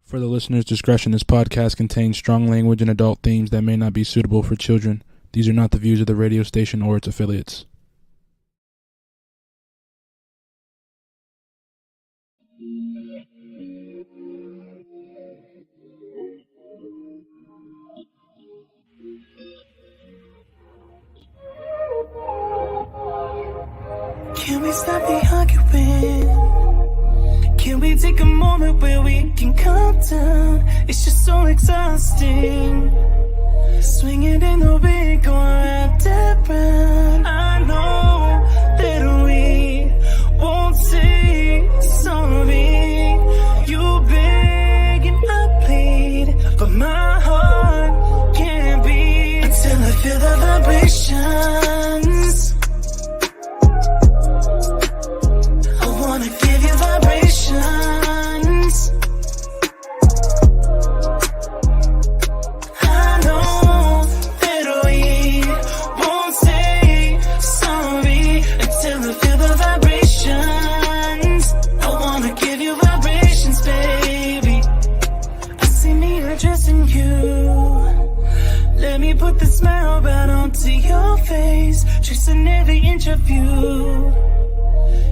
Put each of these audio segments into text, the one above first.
For the listener's discretion, this podcast contains strong language and adult themes that may not be suitable for children. These are not the views of the radio station or its affiliates. Can we stop the arguing? Can we take a moment where we can calm down? It's just so exhausting. Swinging in the wind, going round and round. I know that we won't say sorry. You beg and I plead, but my heart can't beat until I feel the vibrations. I wanna give you vibrations. I know that we won't say sorry until I feel the vibrations. I wanna give you vibrations, baby. I see me addressing you. Let me put the smile right onto your face, tracing every inch of you.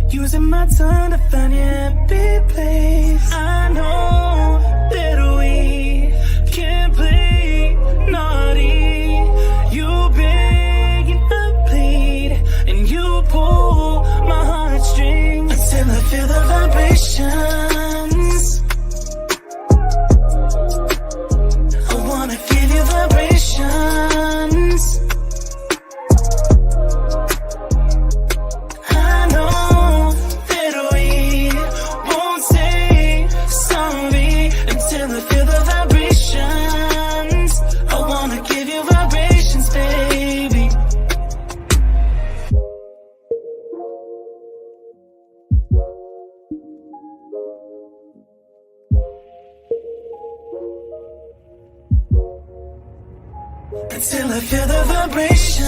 Using my tongue to find your happy place. I know that we can't play naughty. You beg and I plead, and you pull my heartstrings until I feel the vibrations. I wanna give you vibrations. Until I feel the vibrations.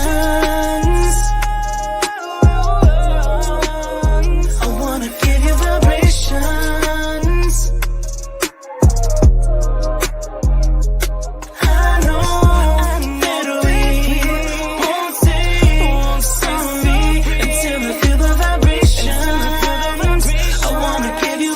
I wanna give you vibrations. I know that we won't say sorry until I feel the vibrations. I wanna give you.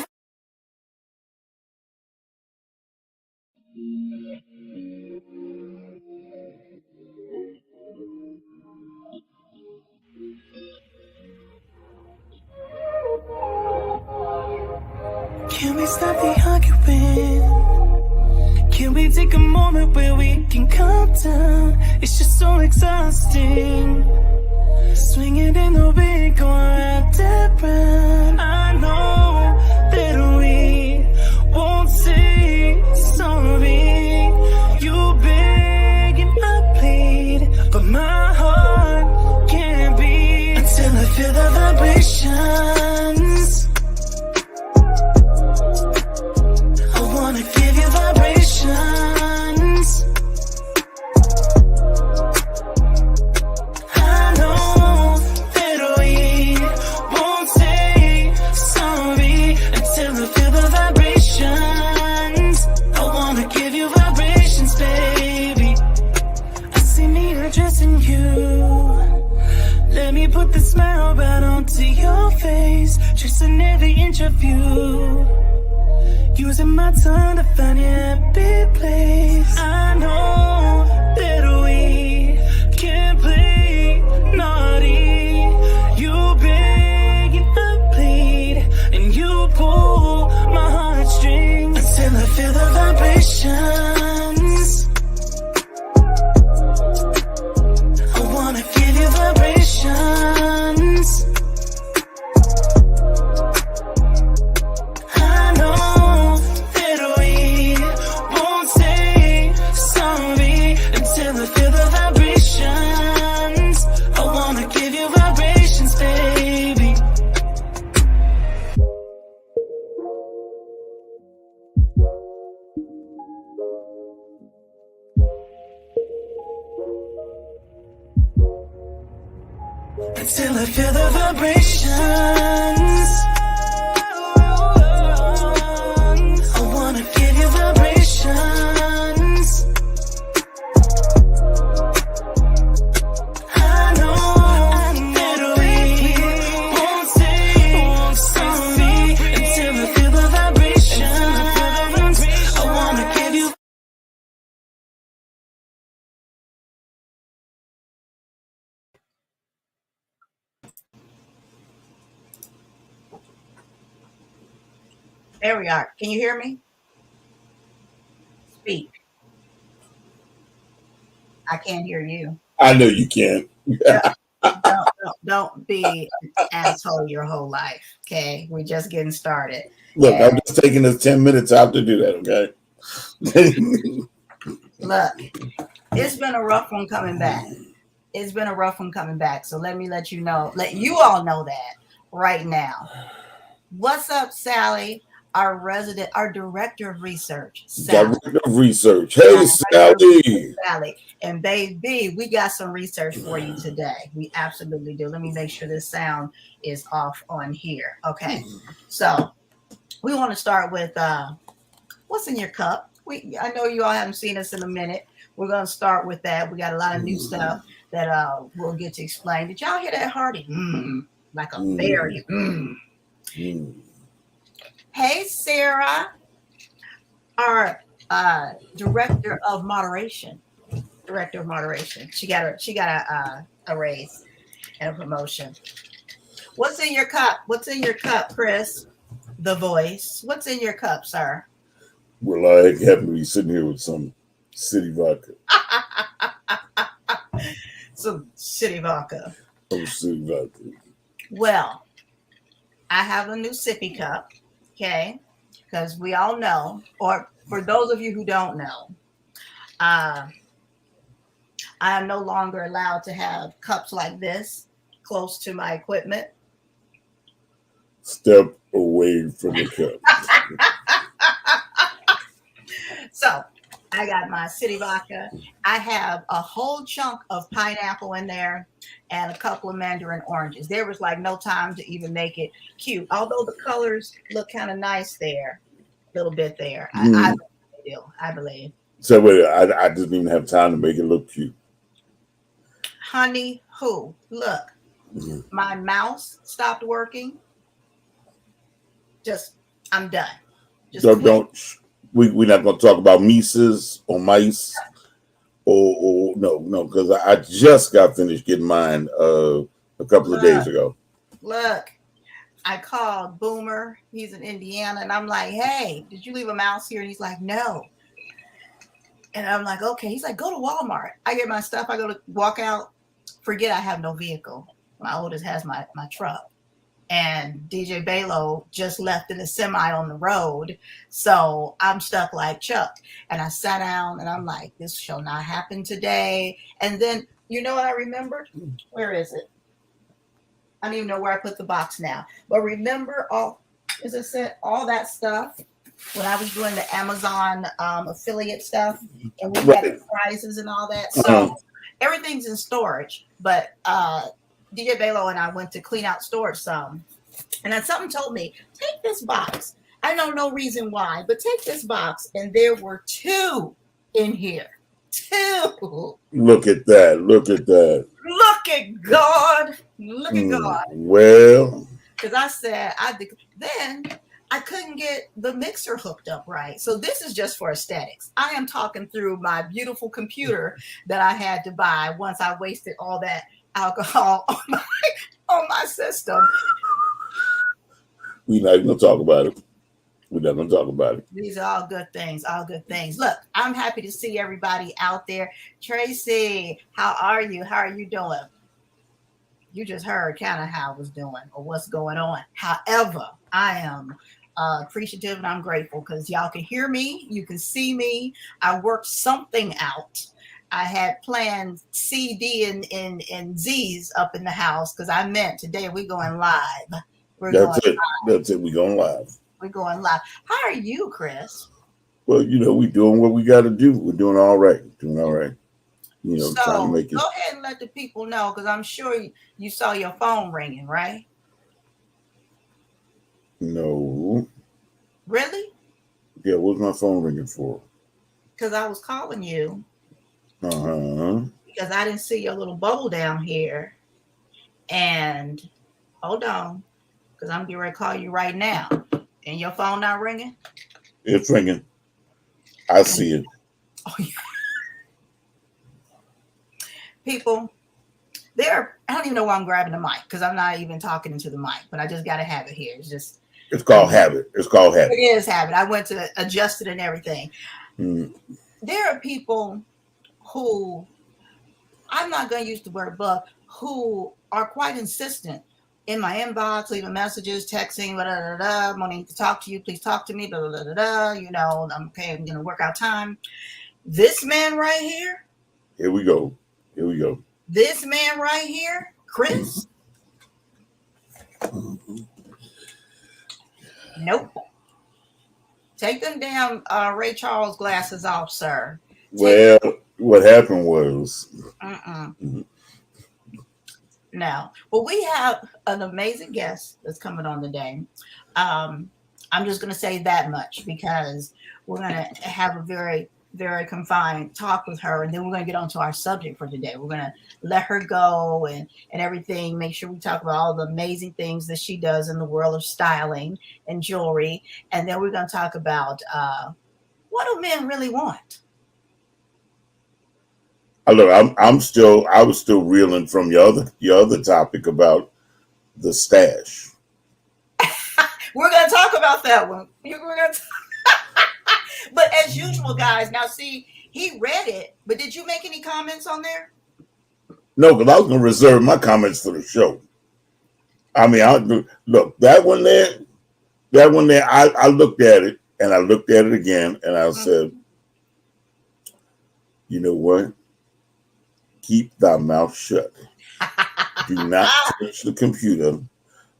Can we stop the arguing? Can we take a moment where we can calm down? It's just so exhausting. Swinging in the wind, going round and round. I know that we won't say sorry. You beg and I plead, but my heart can't beat until I feel the vibrations. I wanna give you vibrations. I know that we won't say sorry until I feel the vibrations. I wanna give you vibrations, baby. I see me addressing you. Let me put the smile right onto your face, tracing every inch of you. Using my tongue to find your happy place. I know that we can't play naughty. You beg and I plead, and you pull my heartstrings until I feel the vibrations. I wanna give you vibrations. I know that we won't say sorry until I feel the vibrations. I wanna give you vibrations, baby. Until I feel the vibrations. I wanna give you the There we are. Can you hear me? Speak. I can't hear you. I know you can. Don't be an asshole your whole life. Okay, we're just getting started. Look, And I'm just taking us 10 minutes out to do that, okay? look, it's been a rough one coming back. It's been a rough one coming back. So let you all know that right now. What's up, Sally? Our director of research, Sally. Director of research. Hey, Sally. Sally. And baby, we got some research for you today. We absolutely do. Let me make sure this sound is off on here. Okay. So we want to start with what's in your cup. I know you all haven't seen us in a minute. We're going to start with that. We got a lot of new stuff that we'll get to explain. Did y'all hear that hearty? Like a berry. Hey, Sarah, our director of moderation. She got a raise and a promotion. What's in your cup? Chris? The voice. What's in your cup, sir? Well, I happen to be sitting here with some city vodka. Some city vodka. Oh, city vodka. Well, I have a new sippy cup, okay? Because we all know, or for those of you who don't know, I am no longer allowed to have cups like this close to my equipment. Step away from the cup. So I got my city vodka. I have a whole chunk of pineapple in there and a couple of mandarin oranges. There was like no time to even make it cute. Although the colors look kind of nice there, a little bit there. I believe. So wait, I didn't even have time to make it look cute. Honey, who? Look, my mouse stopped working. I'm done. We're not going to talk about mice or mice or no, because I just got finished getting mine a couple of days ago. Look, I called Boomer. He's in Indiana, and I'm like, hey, did you leave a mouse here? And he's like, no. And I'm like, okay. He's like, go to Walmart. I get my stuff. I go to walk out. Forget I have no vehicle. My oldest has my truck. And DJ Balo just left in a semi on the road. So I'm stuck like Chuck. And I sat down and I'm like, this shall not happen today. And then, you know what I remembered? Where is it? I don't even know where I put the box now. But remember all that stuff when I was doing the Amazon affiliate stuff and we had the prizes and all that. So everything's in storage. But DJ Balo and I went to clean out storage some. And then something told me, take this box. I know no reason why, but take this box. And there were 2 in here. 2. Look at that. Look at that. Look at God. Look at God. Well. Because I said, then I couldn't get the mixer hooked up right. So this is just for aesthetics. I am talking through my beautiful computer that I had to buy once I wasted all that alcohol on my system. We're not going to talk about it. We're not going to talk about it. These are all good things. All good things. Look, I'm happy to see everybody out there. Tracy, how are you? How are you doing? You just heard kind of how I was doing or what's going on. However, I am appreciative and I'm grateful because y'all can hear me. You can see me. I worked something out. I had planned C, D, and Z's up in the house because I meant today we're going live. That's it. We're going live. We're going live. How are you, Chris? Well, we're doing what we got to do. We're doing all right. So trying to make it. Go ahead and let the people know because I'm sure you saw your phone ringing, right? No. Really? Yeah, what's my phone ringing for? Because I was calling you. Because I didn't see your little bubble down here. And hold on, because I'm getting ready to call you right now. And your phone not ringing? It's ringing. I see it. Oh, yeah. People, I don't even know why I'm grabbing the mic because I'm not even talking into the mic, but I just got to have it here. It's just, It's called habit. It's called habit. It is habit. I went to adjust it and everything. Mm. There are people who, I'm not going to use the word bug, who are quite insistent in my inbox, leaving messages, texting, blah, blah, blah, blah, wanting to talk to you, please talk to me, blah, blah, blah, blah, you know, I'm okay, I'm going to work out time. This man right here. Here we go. Here we go. This man right here, Chris. Nope. Take them damn Ray Charles glasses off, sir. Well, what happened was. No. Well, we have an amazing guest that's coming on today. I'm just going to say that much because we're going to have a very, very confined talk with her, and then we're going to get on to our subject for today. We're going to let her go and everything, make sure we talk about all the amazing things that she does in the world of styling and jewelry, and then we're going to talk about what do men really want? Look, I was still reeling from your other topic about the stash. We're going to talk about that one. We're going to But as usual, guys, now see, he read it, but did you make any comments on there? No, because I was going to reserve my comments for the show. I mean, look, that one there, I looked at it, and I looked at it again, and I said, you know what? Keep thy mouth shut. Do not touch the computer.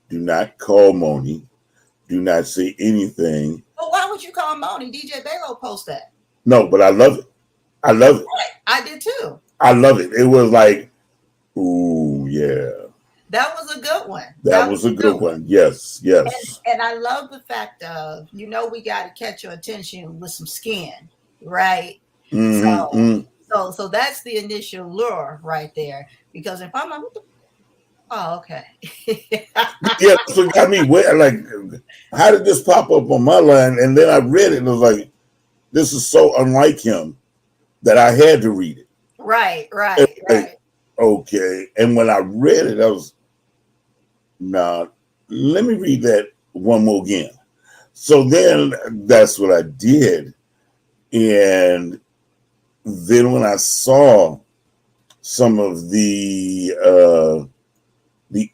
Do not call Moni. Do not say anything. Well, why would you call Moni? DJ Balo post that. No, but I love it. I love it. I did too. I love it. It was like, ooh, yeah. That was a good one. That was a good one. Yes, yes. And I love the fact of, you know, we got to catch your attention with some skin, right? Mm-hmm. So that's the initial lure right there. Because if I'm like, oh, okay. Yeah, so it got me like, how did this pop up on my line? And then I read it and I was like, this is so unlike him that I had to read it. Right. Okay. And when I read it, I was, let me read that one more again. So then that's what I did. And then when I saw some of the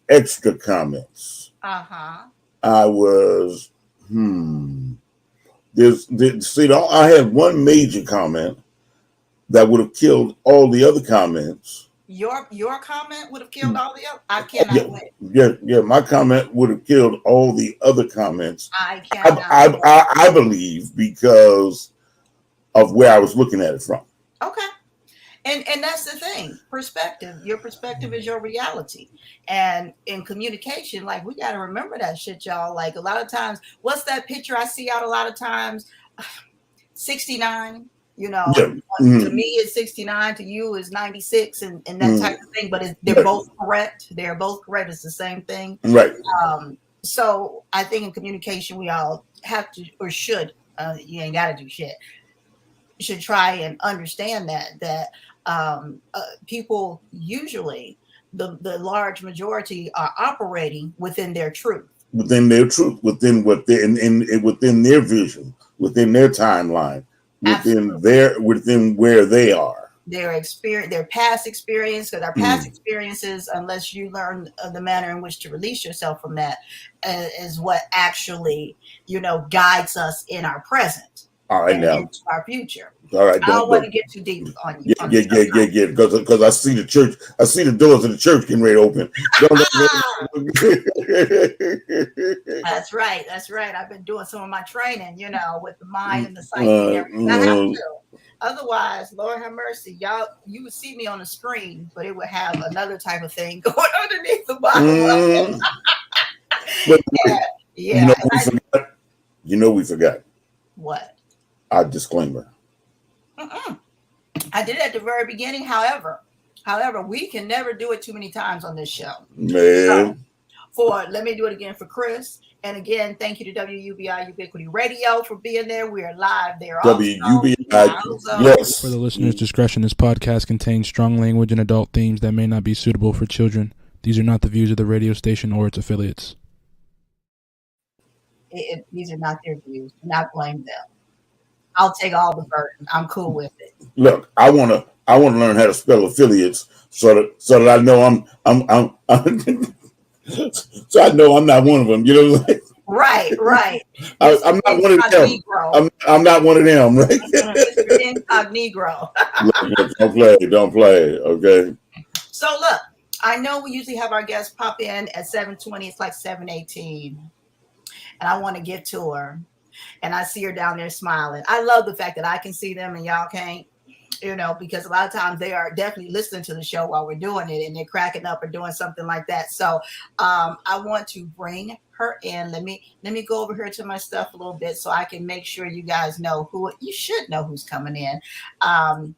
extra comments, I was, I had one major comment that would have killed all the other comments. Your comment would have killed all the other. I cannot wait. Yeah. My comment would have killed all the other comments. I believe because of where I was looking at it from. Okay. And that's the thing, perspective. Your perspective is your reality. And in communication, like, we got to remember that shit, y'all. Like, a lot of times, what's that picture I see out a lot of times? 69, you know, to me it's 69, to you is 96 and that type of thing. But they're both correct. They're both correct. It's the same thing. Right. So I think in communication, we all have to, or should, you ain't got to do shit, should try and understand that people usually, the large majority, are operating within their truth. Within their truth, within what they within their vision, within their timeline, within where they are. Their experience, their past experience, because our past experiences, unless you learn the manner in which to release yourself from that, is what actually, guides us in our present. All right, now into our future. All right, I don't want to get too deep on you. Yeah. Because I see the church. I see the doors of the church getting ready to open. That's right. I've been doing some of my training, with the mind and the psyche and everything. I have to. Otherwise, Lord have mercy, y'all. You would see me on the screen, but it would have another type of thing going underneath the bottom. We forgot. What? Our disclaimer. I did it at the very beginning. However, we can never do it too many times on this show. Man. Let me do it again for Chris. And again, thank you to WUBI Ubiquity Radio for being there. We are live there. WUBI. Yes. For the listener's discretion, this podcast contains strong language and adult themes that may not be suitable for children. These are not the views of the radio station or its affiliates. these are not their views. Do not blame them. I'll take all the burden. I'm cool with it. Look, I wanna learn how to spell affiliates so that I know I'm so I know I'm not one of them. You know what I'm saying? Right. I'm not one of them. I'm not one of them, right? Mr. Incognito. Look, don't play, okay? So look, I know we usually have our guests pop in at 7:20. It's like 7:18, and I want to get to her, and I see her down there smiling. I love the fact that I can see them and y'all can't. Because a lot of times they are definitely listening to the show while we're doing it and they're cracking up or doing something like that. So I want to bring her in. Let me go over here to my stuff a little bit so I can make sure you guys know you should know who's coming in. And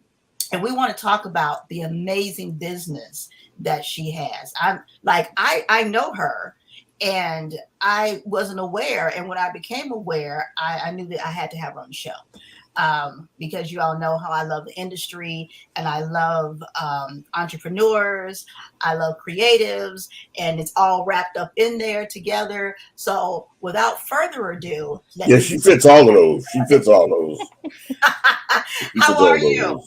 we want to talk about the amazing business that she has. I know her. And I wasn't aware. And when I became aware, I knew that I had to have her on the show. Because you all know how I love the industry and I love entrepreneurs, I love creatives, and it's all wrapped up in there together. So without further ado, she fits all of those. How are you?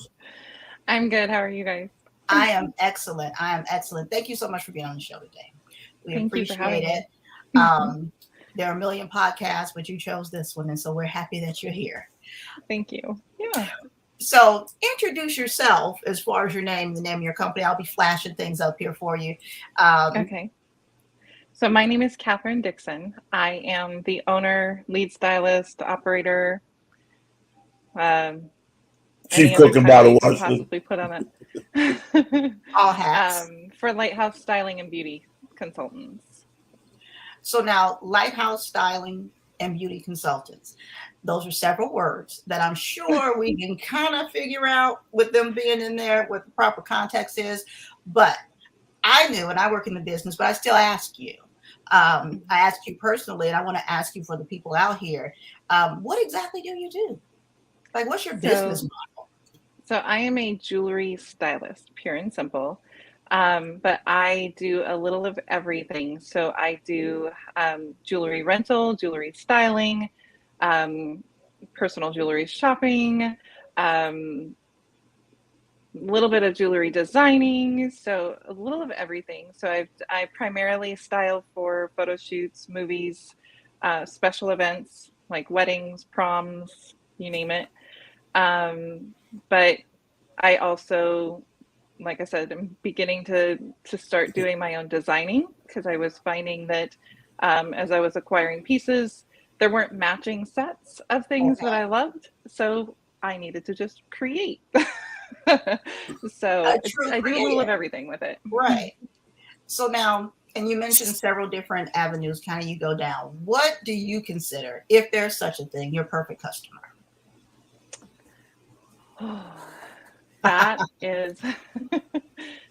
I'm good. How are you guys? I am excellent. Thank you so much for being on the show today. We appreciate it. There are a million podcasts, but you chose this one, and so we're happy that you're here. Thank you. Yeah. So introduce yourself as far as your name, the name of your company. I'll be flashing things up here for you. Okay. So my name is Catherine Dixon. I am the owner, lead stylist, operator. Chief cook and bottle washer. Possibly put on it. All hats. For Lighthouse Styling and Beauty Consultants. So now, Lighthouse Styling and Beauty Consultants. Those are several words that I'm sure we can kind of figure out with them being in there, what the proper context is. But I knew, and I work in the business, but I still ask you. I asked you personally, and I want to ask you for the people out here. What exactly do you do? Like, what's your business model? So I am a jewelry stylist, pure and simple. But I do a little of everything. So I do jewelry rental, jewelry styling, personal jewelry shopping, little bit of jewelry designing. So a little of everything. So I primarily style for photo shoots, movies, special events like weddings, proms, you name it. But I also, like I said, I'm beginning to start doing my own designing because I was finding that as I was acquiring pieces, there weren't matching sets of things that I loved. So I needed to just create. So I do a little of everything with it. Right. So now, and you mentioned several different avenues kind of you go down. What do you consider, if there's such a thing, your perfect customer? That is,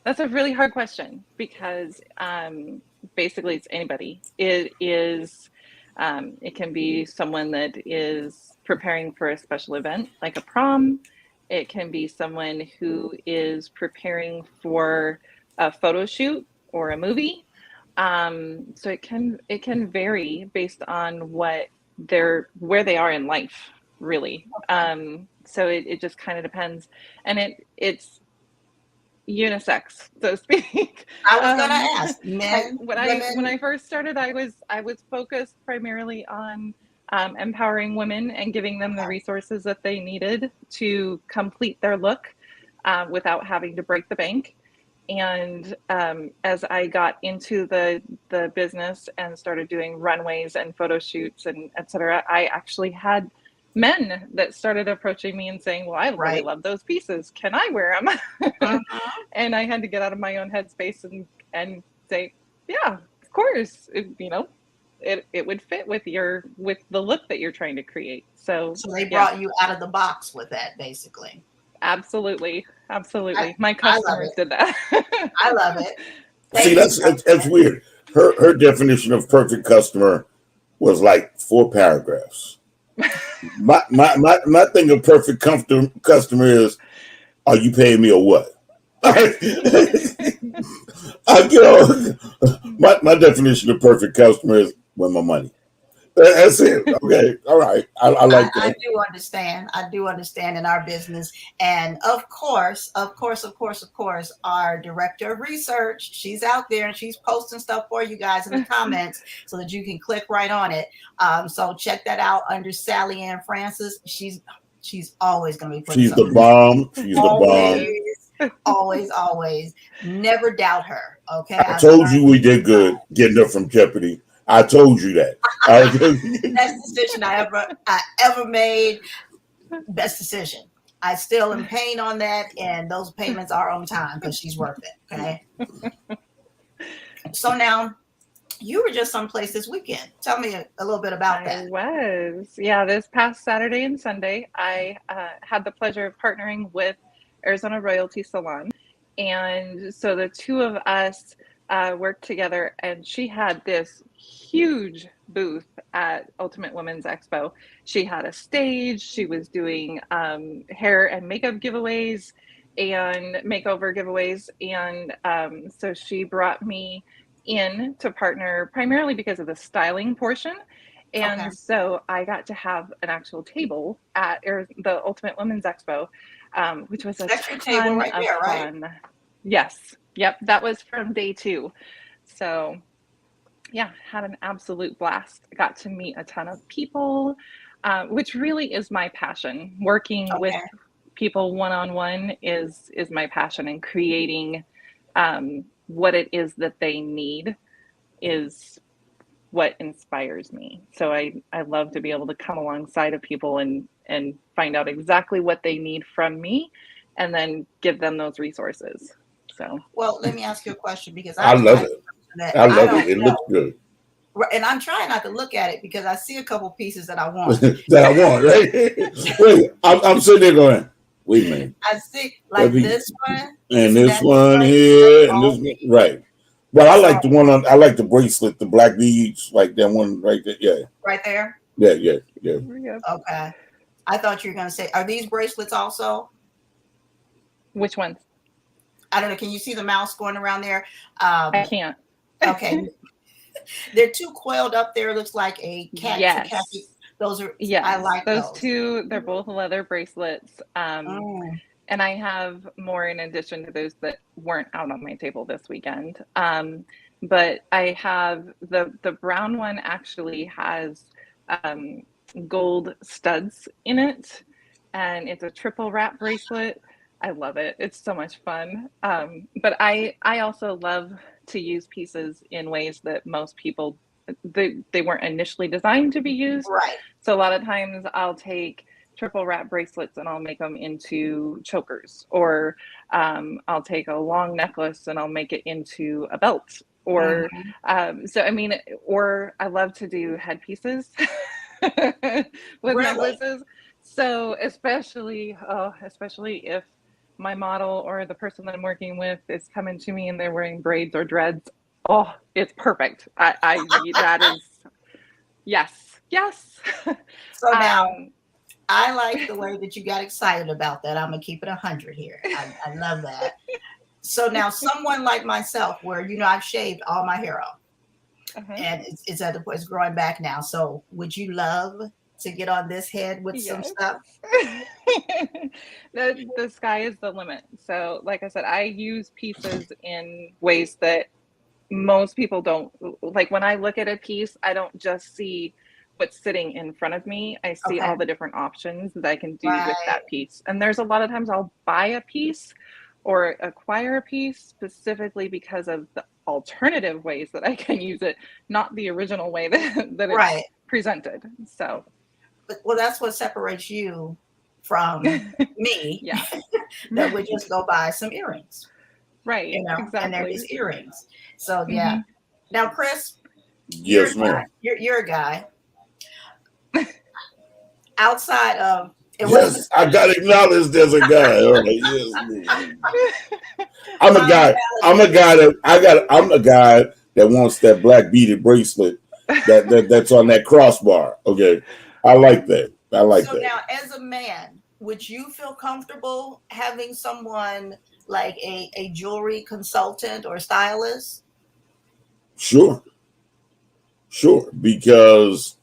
that's a really hard question because basically it's anybody. It is, it can be someone that is preparing for a special event like a prom. It can be someone who is preparing for a photo shoot or a movie. So it can vary based on where they are in life, really. So it just kind of depends, and it's unisex, so to speak. I was going to ask, men, women. When I first started, I was focused primarily on empowering women and giving them the resources that they needed to complete their look without having to break the bank. And as I got into the business and started doing runways and photo shoots and et cetera, I actually had men that started approaching me and saying, well, I really love those pieces. Can I wear them? And I had to get out of my own headspace and say, yeah, of course, it would fit with the look that you're trying to create. So they brought you out of the box with that, basically. Absolutely. My customers did that. I love it. See, that's weird. Her definition of perfect customer was like 4 paragraphs. My thing of perfect customer is, are you paying me or what? My definition of perfect customer is, where my money? That's it. Okay. All right. I like I that. do understand. I do understand in our business. And of course, our director of research, she's out there and she's posting stuff for you guys in the comments so that you can click right on it. So check that out under Sally Ann Francis. She's always going to be putting She's the something. bomb. She's the bomb. Always. Never doubt her. Okay. I told you we did good getting her from Jeopardy. I told you that. Best decision I ever made. Best decision. I still am paying on that, and those payments are on time because she's worth it. Okay. So now you were just someplace this weekend. Tell me a little bit about that. I was. Yeah, this past Saturday and Sunday, I had the pleasure of partnering with Arizona Royalty Salon. And so the two of us worked together, and she had this huge booth at Ultimate Women's Expo. She had a stage. She was doing hair and makeup giveaways and makeover giveaways. And so she brought me in to partner primarily because of the styling portion. And Okay. so I got to have an actual table at the Ultimate Women's Expo, which was a That's your ton table right of there, right? fun. Yes. Yep. That was from day 2. So yeah, had an absolute blast. Got to meet a ton of people, which really is my passion. Working with people one-on-one is my passion, and creating what it is that they need is what inspires me. So I love to be able to come alongside of people and find out exactly what they need from me and then give them those resources. So, well, let me ask you a question, because I love it. I love it. It looks good. And I'm trying not to look at it because I see a couple pieces that I want. That I want, right? Wait, I'm sitting there going, wait a minute. I see like this one. And this one here, and this one, right. But I like the one on, I like the bracelet, the black beads, like that one right there. Yeah. Right there? Yeah. Okay. I thought you were going to say, are these bracelets also? Which ones? I don't know. Can you see the mouse going around there? I can't. Okay. They're too coiled up there. It looks like a cat. Yes. Those are, yes. I like those two. They're both leather bracelets. Mm. And I have more in addition to those that weren't out on my table this weekend. But I have the brown one actually has gold studs in it, and it's a triple wrap bracelet. I love it. It's so much fun. But I also love to use pieces in ways that most people, they weren't initially designed to be used. Right. So a lot of times I'll take triple wrap bracelets and I'll make them into chokers, or I'll take a long necklace and I'll make it into a belt, or so I mean, or I love to do headpieces with necklaces. So especially if my model or the person that I'm working with is coming to me and they're wearing braids or dreads, oh, it's perfect. I that is yes. So now I like the way that you got excited about that. I'm gonna keep it 100 here. I love that. So now, someone like myself, where I've shaved all my hair off, and it's growing back now. So, would you love to get on this head with some stuff? The sky is the limit. So, like I said, I use pieces in ways that most people don't. Like when I look at a piece, I don't just see what's sitting in front of me. I see all the different options that I can do with that piece. And there's a lot of times I'll buy a piece or acquire a piece specifically because of the alternative ways that I can use it, not the original way that it's presented. So, well, that's what separates you from me. Yeah. That would just go buy some earrings. Right. Exactly. And they're these earrings. So yeah. Now, Chris. Yes, ma'am. You're a guy. Outside of yes, I gotta acknowledge there's a guy. All right, yes, I'm a guy. I'm a guy that wants that black beaded bracelet that's on that crossbar. Okay, I like that. So now, as a man, would you feel comfortable having someone like a jewelry consultant or stylist? Sure, because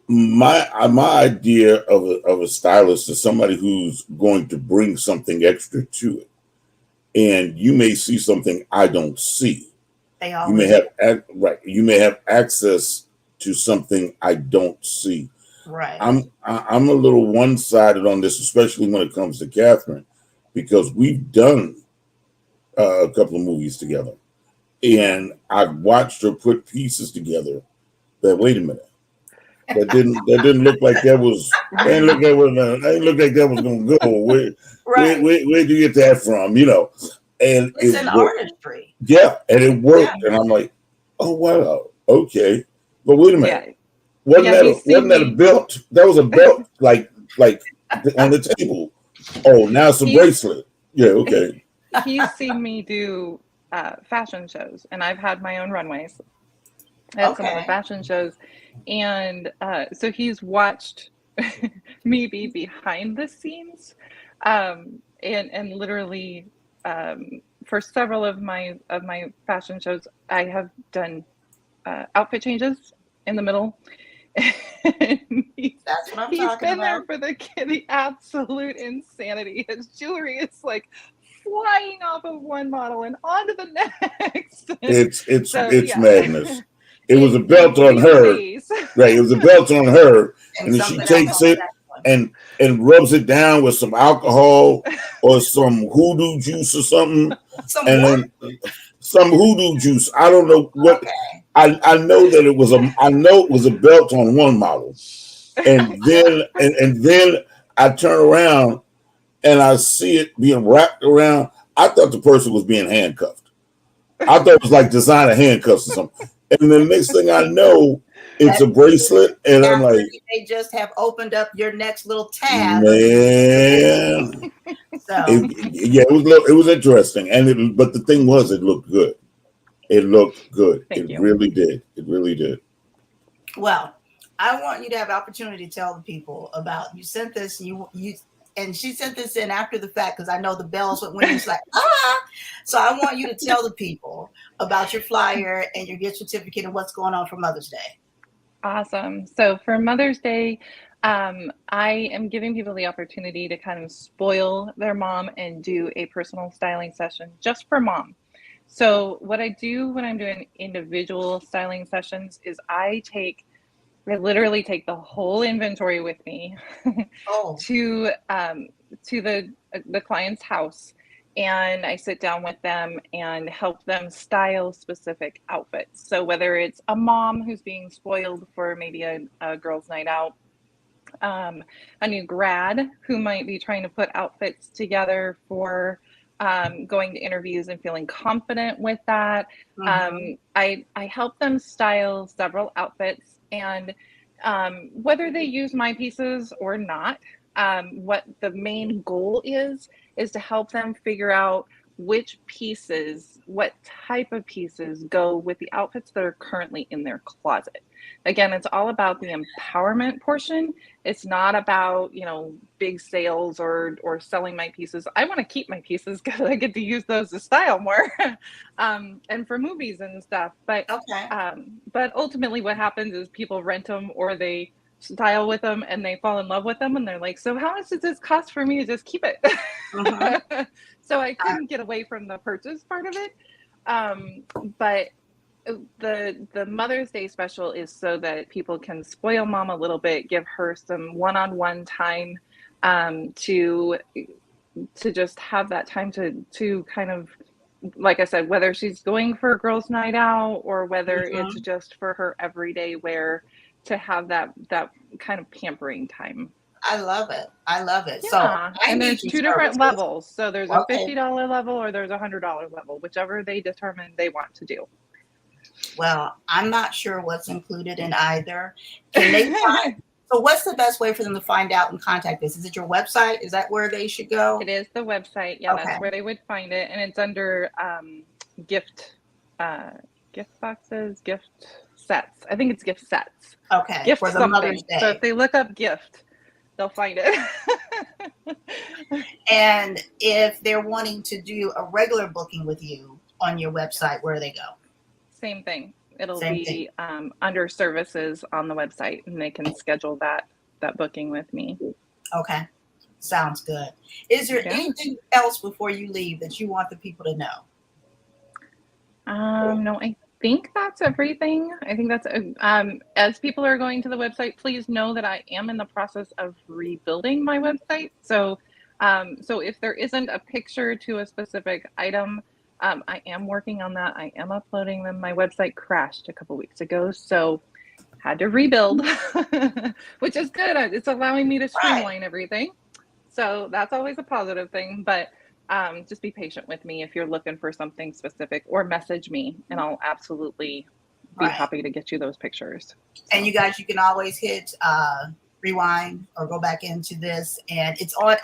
my idea of a stylist is somebody who's going to bring something extra to it, and you may see something I don't see. They You may always have right. You may have access to something I don't see. right. I'm a little one-sided on this, especially when it comes to Catherine, because we've done a couple of movies together, and I've watched her put pieces together. That wait a minute, that didn't look like that was. That didn't look like that was going to go. Right. Where'd you get that from? You know, and It's it an worked. artistry. Yeah, and it worked, and I'm like, oh wow, okay, but wait a minute. Yeah. Wasn't that a belt? That was a belt, like on the table. Oh, now it's a bracelet. Yeah, okay. He's seen me do fashion shows, and I've had my own runways at some of the fashion shows, and so he's watched me be behind the scenes, and literally for several of my fashion shows, I have done outfit changes in the middle. That's what I'm He's talking been there about. for the absolute insanity. His jewelry is like flying off of one model and onto the next. It's madness. It was a belt on her, right? It was a belt on her, and then she takes it and rubs it down with some alcohol or some hoodoo juice or something, then some hoodoo juice. I don't know what. I know that it was a belt on one model, and then I turn around and I see it being wrapped around. I thought the person was being handcuffed. I thought it was like designer handcuffs or something. And the next thing I know, it's a bracelet, and I'm like, they just have opened up your next little tab. Man, it was interesting, but the thing was, it looked good. It looked good. Thank you. Really did. It really did. Well, I want you to have opportunity to tell the people about you sent this. And she sent this in after the fact because I know the bells went when it's like So I want you to tell the people about your flyer and your gift certificate and what's going on for Mother's Day. Awesome. So for Mother's Day, I am giving people the opportunity to kind of spoil their mom and do a personal styling session just for mom. So what I do when I'm doing individual styling sessions is I literally take the whole inventory with me to the client's house, and I sit down with them and help them style specific outfits. So whether it's a mom who's being spoiled for maybe a girls' night out, a new grad who might be trying to put outfits together for going to interviews and feeling confident with that. I help them style several outfits, and whether they use my pieces or not, what the main goal is to help them figure out what type of pieces go with the outfits that are currently in their closet. Again, it's all about the empowerment portion. It's not about, big sales or selling my pieces. I want to keep my pieces because I get to use those to style more and for movies and stuff. But ultimately what happens is people rent them or they style with them and they fall in love with them and they're like, so how much does this cost for me to just keep it? So I couldn't get away from the purchase part of it. But the Mother's Day special is so that people can spoil mom a little bit, give her some one-on-one time to just have that time to kind of, like I said, whether she's going for a girls' night out or whether it's just for her everyday wear, to have that kind of pampering time. I love it. Yeah. So and there's two different levels. So there's a $50 level or there's a $100 level, whichever they determine they want to do. Well, I'm not sure what's included in either. Can they find? So what's the best way for them to find out and contact this? Is it your website? Is that where they should go? It is the website. Yeah, that's where they would find it. And it's under gift boxes, gift sets. I think it's gift sets. Okay. Gift for the something. Mother's Day. So if they look up gift, they'll find it. And if they're wanting to do a regular booking with you on your website, where do they go? Same thing. It'll Same be under services on the website, and they can schedule that booking with me. Okay. Sounds good. Is there anything else before you leave that you want the people to know? No, I think that's everything. I think that's as people are going to the website, please know that I am in the process of rebuilding my website. So if there isn't a picture to a specific item, I am working on that. I am uploading them. My website crashed a couple weeks ago, so had to rebuild, which is good. It's allowing me to streamline everything. So that's always a positive thing, but just be patient with me if you're looking for something specific, or message me and I'll absolutely be happy to get you those pictures. And you guys, you can always hit rewind or go back into this, and it's on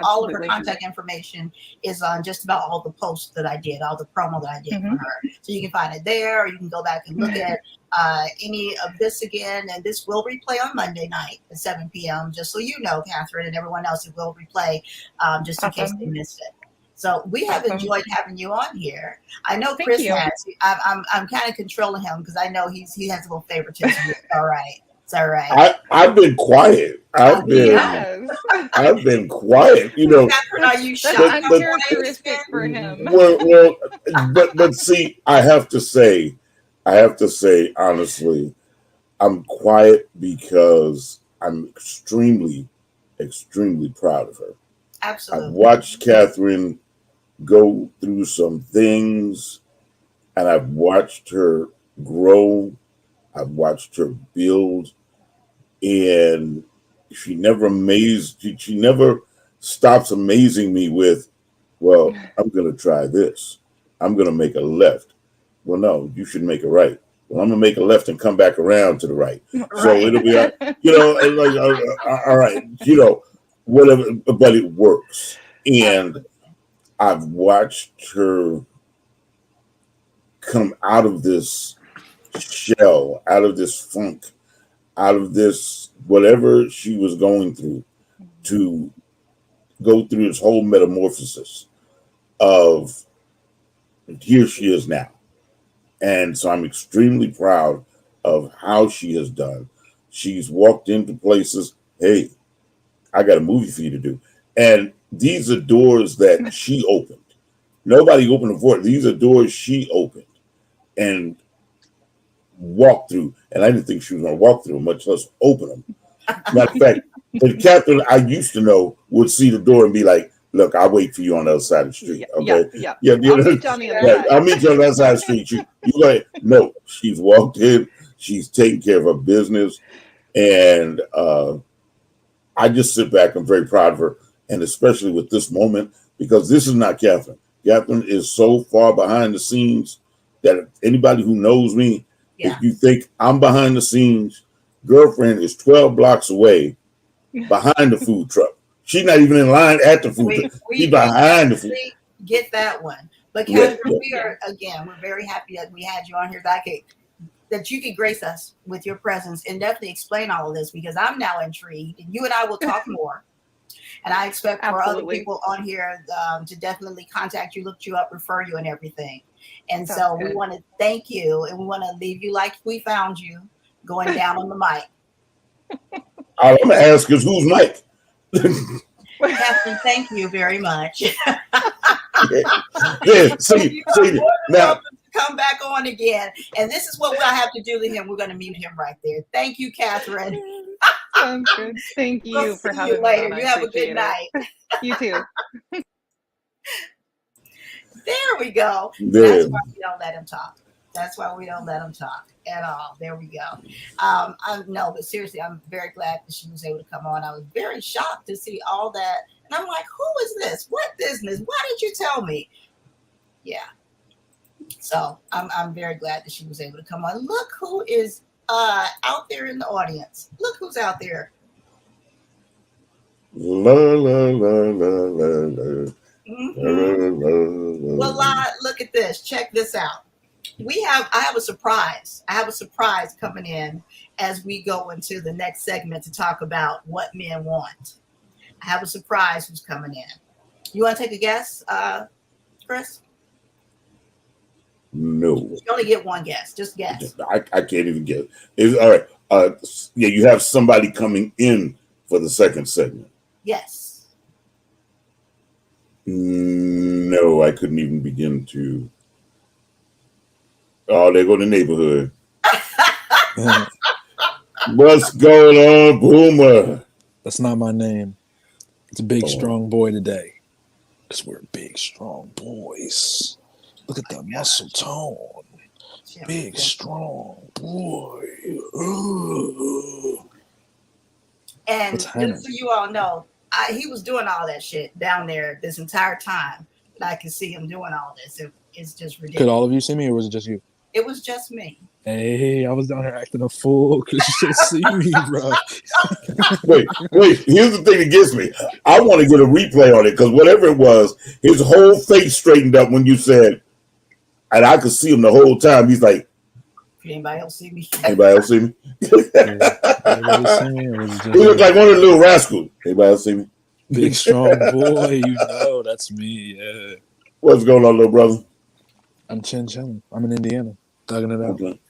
all of her contact information is on just about all the posts that I did, all the promo that I did for her. So you can find it there, or you can go back and look at any of this again. And this will replay on Monday night at 7 p.m. Just so you know, Catherine, and everyone else, it will replay just in case they missed it. So we have enjoyed having you on here. I know Chris has. I'm kind of controlling him because I know he has a little favoritism. It's all right. It's all right. I've been quiet. I've been quiet. You know, Catherine, are you shy? That's uncharacteristic for him. Well, but see, I have to say honestly, I'm quiet because I'm extremely, extremely proud of her. Absolutely. I've watched Catherine go through some things, and I've watched her grow. I've watched her build, and she never stops amazing me with, well, I'm going to try this. I'm going to make a left. Well, no, you should make a right. Well, I'm going to make a left and come back around to the right. So it'll be, all right, whatever, but it works. And I've watched her come out of this shell, out of this funk, out of this whatever she was going through, to go through this whole metamorphosis of here she is now. And so I'm extremely proud of how she has done. She's walked into places, hey, I got a movie for you to do. And these are doors that she opened. Nobody opened them for her. These are doors she opened and walked through. And I didn't think she was going to walk through them, much less open them. Matter of fact, the captain I used to know would see the door and be like, look, I'll wait for you on the other side of the street. Okay. Yeah. I'll meet you on the other side. I'll meet you on the other side of the street. You like, no, she's walked in, she's taking care of her business. And I just sit back and very proud of her. And especially with this moment, because this is not Catherine. Catherine is so far behind the scenes that anybody who knows me, if you think I'm behind the scenes, girlfriend is 12 blocks away behind the food truck. She's not even in line at the food truck. She's behind the food. Get that one. But Catherine, we're very happy that we had you on here, that you could grace us with your presence and definitely explain all of this, because I'm now intrigued, and you and I will talk more. And I expect for other people on here to definitely contact you, look you up, refer you, and everything. And so we want to thank you, and we want to leave you like we found you, going down on the mic. I'm going to ask is who's Mike? Catherine, thank you very much. See, now come back on again. And this is what we'll have to do to him. We're going to mute him right there. Thank you, Catherine. Sounds good. Thank you for having me later. on. You have a good night. You too. There we go. That's why we don't let him talk. That's why we don't let him talk at all. There we go. But seriously, I'm very glad that she was able to come on. I was very shocked to see all that. And I'm like, who is this? What business? Why did you tell me? Yeah. So I'm very glad that she was able to come on. Look who is out there in the audience. Look who's out there. La la la la la la. Well, look at this. Check this out. I have a surprise. I have a surprise coming in as we go into the next segment to talk about what men want. I have a surprise who's coming in. You want to take a guess, Chris? No. You only get one guess. Just guess. I can't even guess. All right. Yeah, you have somebody coming in for the second segment. Yes. No, I couldn't even begin to. Oh, there go the neighborhood. What's going on, Boomer? That's not my name. It's a big, strong boy today. Because we're big, strong boys. Look at that muscle tone. Big, strong boy. And just so you all know, he was doing all that shit down there this entire time. But I can see him doing all this. It's just ridiculous. Could all of you see me, or was it just you? It was just me. Hey, I was down here acting a fool because you should see me, bro. Wait. Here's the thing that gets me. I want to get a replay on it because whatever it was, his whole face straightened up when you said, and I could see him the whole time. He's like, Anybody else see me? Anybody else see me? Anybody see me? Or was it just He looked like one of the little rascals. Anybody else see me? big, strong boy? You know, that's me. Yeah. What's going on, little brother? I'm chilling. I'm in Indiana, thugging it out. Okay.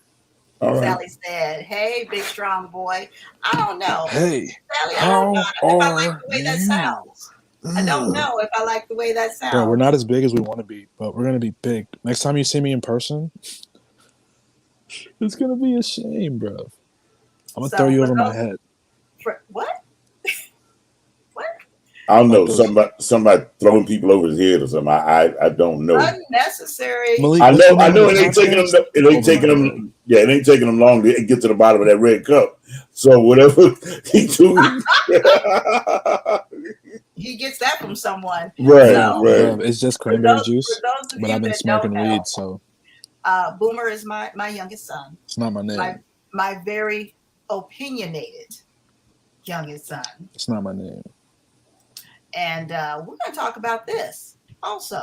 All right. Sally said, "Hey, big strong boy. I don't know. Hey, Sally, I don't know if I like the way that you? sounds. I don't know if I like the way that sounds. Bro, we're not as big as we want to be, but we're gonna be big. Next time you see me in person, it's gonna be a shame, bro. I'm gonna throw you over my head. What? What? I don't know. Somebody throwing people over his head or something. I don't know. Unnecessary. Malik, I know it ain't taking them. It ain't taking them. Yeah, it ain't taking them long to get to the bottom of that red cup. So whatever he do, he gets that from someone. right? So, Right. It's just cranberry juice, of but you I've been that smoking don't know, weed, so Boomer is my youngest son. it's not my name. My very opinionated youngest son. It's not my name. And we're going to talk about this also.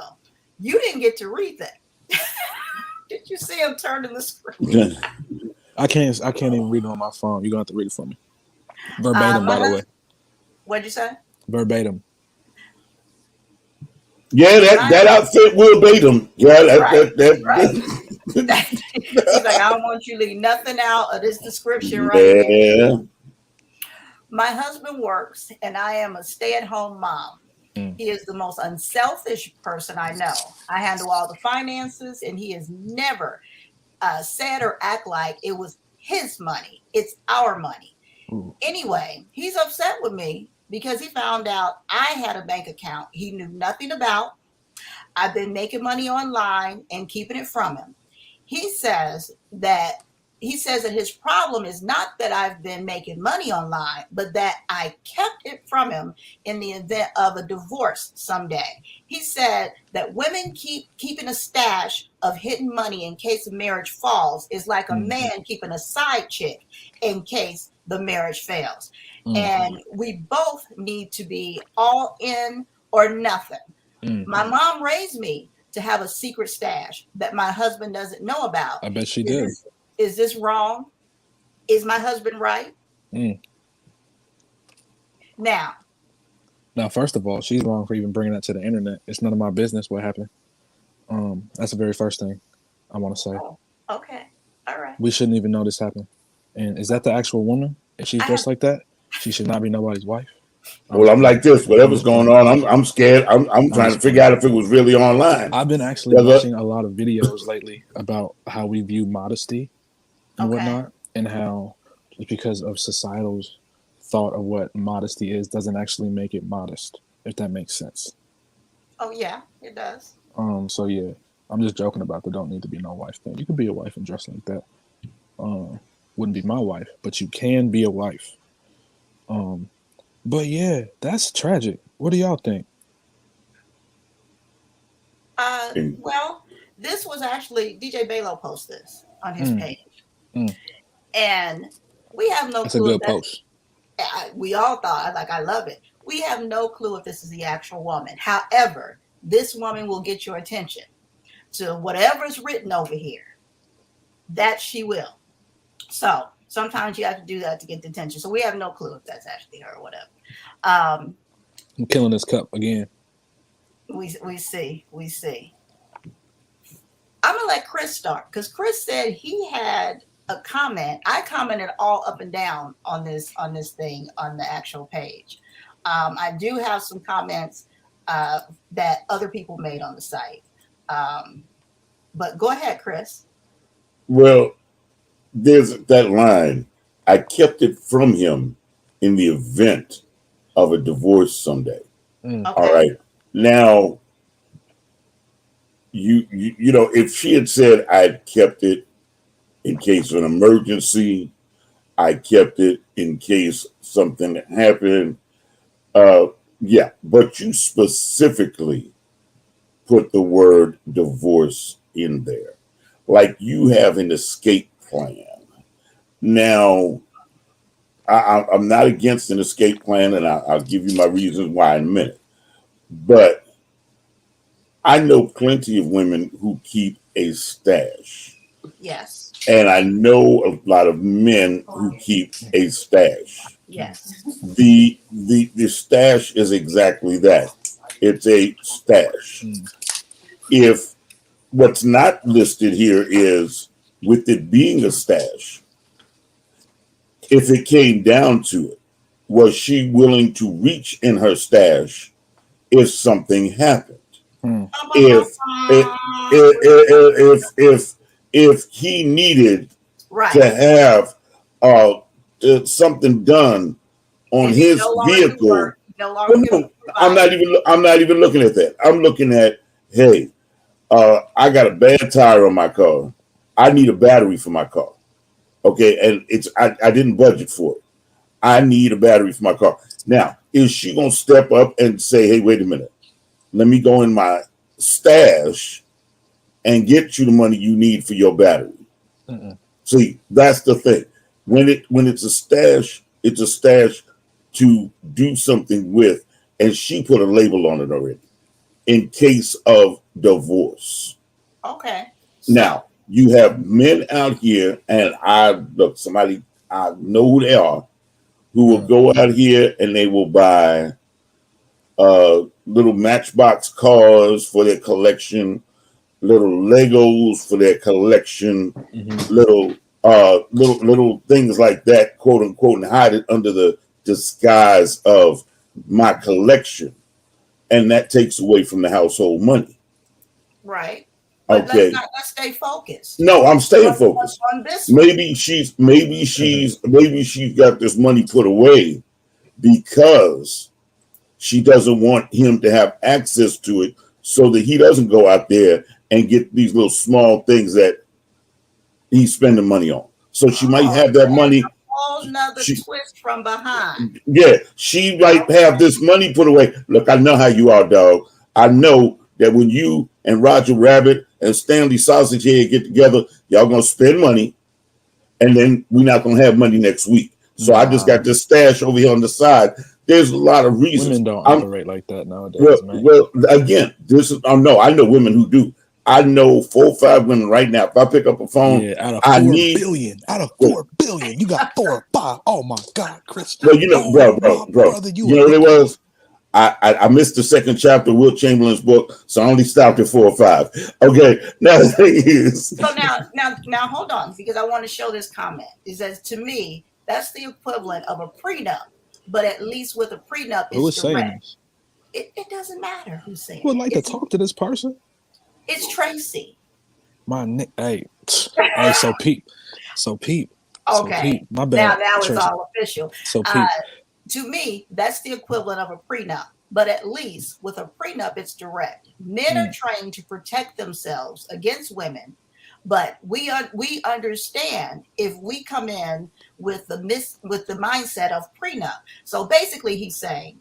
You didn't get to read that. Did you see him turning the screen? I can't even read it on my phone. You're gonna have to read it for me. Verbatim, by the way. What'd you say? Verbatim. Yeah, that outfit will bait him. Yeah, Right. that. He's like, I don't want you to leave nothing out of this description right here. Yeah. My husband works, and I am a stay-at-home mom. He is the most unselfish person I know. I handle all the finances, and he has never said or act like it was his money. It's our money. Ooh. Anyway, he's upset with me because he found out I had a bank account he knew nothing about. I've been making money online and keeping it from him. He says that his problem is not that I've been making money online, but that I kept it from him in the event of a divorce someday. He said that women keeping a stash of hidden money in case a marriage falls is like a man keeping a side chick in case the marriage fails. And we both need to be all in or nothing. My mom raised me to have a secret stash that my husband doesn't know about. I bet she did. Is this wrong? Is my husband right? Now, first of all, she's wrong for even bringing that to the internet. It's none of my business what happened. That's the very first thing I want to say. oh, okay. All right. We shouldn't even know this happened. And is that the actual woman? If she's dressed like that, she should not be nobody's wife. Well, I'm like this. Whatever's going on, I'm scared. I'm trying to figure out if it was really online. I've been actually watching a lot of videos lately about how we view modesty and whatnot, and how just because of societal's thought of what modesty is doesn't actually make it modest, if that makes sense. Oh yeah, it does. So yeah, I'm just joking about the don't need to be no wife thing. You could be a wife and dress like that. Wouldn't be my wife, but you can be a wife. But yeah, that's tragic. What do y'all think? Well, this was actually DJ Balo posted this on his page. And we have no clue. That's a good post. We all thought, like, I love it. We have no clue if this is the actual woman. However, this woman will get your attention to whatever's written over here. That she will. So sometimes you have to do that to get the attention. So we have no clue if that's actually her or whatever. I'm killing this cup again. We see. I'm gonna let Chris start because Chris said he had a comment. I commented all up and down on this thing on the actual page. I do have some comments that other people made on the site. But go ahead, Chris. Well, there's that line. I kept it from him in the event of a divorce someday. Okay. All right. Now, you know, if she had said I kept it in case of an emergency, I kept it in case something happened. Yeah, but you specifically put the word divorce in there, like you have an escape plan. Now, I'm not against an escape plan, and I'll give you my reasons why in a minute. But I know plenty of women who keep a stash. Yes. And I know a lot of men who keep a stash. Yes. The stash is exactly that. It's a stash. If what's not listed here is with it being a stash, if it came down to it, was she willing to reach in her stash if something happened? If he needed to have something done on his vehicle, I'm not even looking at that. I'm looking at, hey, I got a bad tire on my car. I need a battery for my car. Okay, and I didn't budget for it. I need a battery for my car. Now, is she gonna step up and say, hey, wait a minute, let me go in my stash and get you the money you need for your battery? See, that's the thing. When it's a stash to do something with, and she put a label on it already in case of divorce. Okay. Now, you have men out here, and I know who they are, who will go out here and they will buy little Matchbox cars for their collection, little Legos for their collection, little things like that, quote unquote, and hide it under the disguise of my collection, and that takes away from the household money. Right. But okay. Let's stay focused. No, I'm staying focused. On this maybe she's got this money put away because she doesn't want him to have access to it, so that he doesn't go out there and get these little small things that he's spending money on. So she might have that money. A whole nother twist from behind. Yeah, she might have this money put away. Look, I know how you are, dog. I know that when you and Roger Rabbit and Stanley Sausage Head get together, y'all gonna spend money, and then we're not gonna have money next week. So I just got this stash over here on the side. There's a lot of reasons. Women don't operate like that nowadays, man. Well, again, I know women who do. I know 4 or 5 women right now. If I pick up a phone, out of 4 billion, you got 4 or 5. Oh my God, Chris. Well, you know, bro. You know what it was? I missed the second chapter of Will Chamberlain's book, so I only stopped at 4 or 5. Okay, now the thing is. So now hold on, because I want to show this comment. It says, to me, that's the equivalent of a prenup, but at least with a prenup, it's direct. It doesn't matter who's saying it. Would like to talk to this person. It's Tracy. Hey, so Pete. Okay. So Pete, my bad. Now it's all official. So Pete. To me, that's the equivalent of a prenup. But at least with a prenup, it's direct. Men are trained to protect themselves against women. But we understand if we come in with the mindset of prenup. So basically, he's saying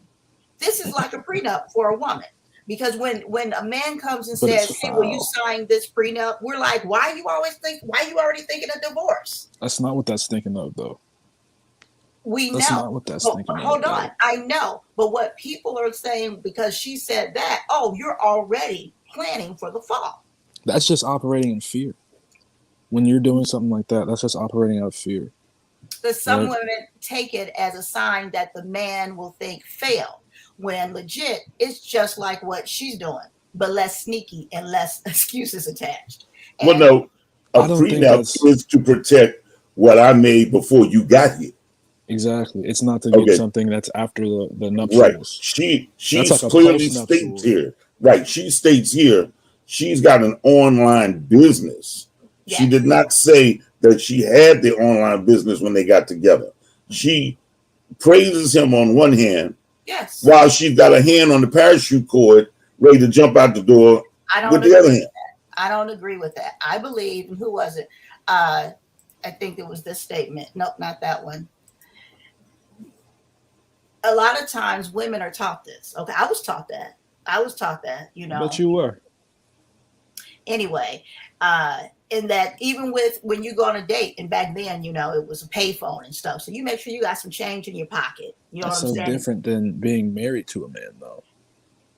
this is like a prenup for a woman. Because when a man comes and says, "Hey, will you sign this prenup?" We're like, "Why you already thinking of divorce?" That's not what that's thinking of, though. That's not what that's thinking of. Hold on, I know, but what people are saying, because she said that, oh, you're already planning for the fall. That's just operating in fear. When you're doing something like that, that's just operating out of fear. Because some women take it as a sign that the man will think fail. When legit, it's just like what she's doing, but less sneaky and less excuses attached. Well, And no, a I don't think prenup that's is to protect what I made before you got here. exactly. It's not to get Okay, something that's after the right. nuptials. That's She's like a clearly states post-nuptial. here. Right. She states here she's got an online business. She did yes, not say that she had the online business when they got together. She praises him on one hand yes. while she's got a hand on the parachute cord ready to jump out the door I with don't the agree other with hand. that. I don't agree with that. I believe, and who was it? I think it was this statement. Nope, not that one. A lot of times women are taught this. Okay, I was taught that. I was taught that, I bet you know. you were. Anyway, in that even with when you go on a date, and back then, you know, it was a payphone and stuff. So you make sure you got some change in your pocket. You know That's what I'm so saying? different than being married to a man, though.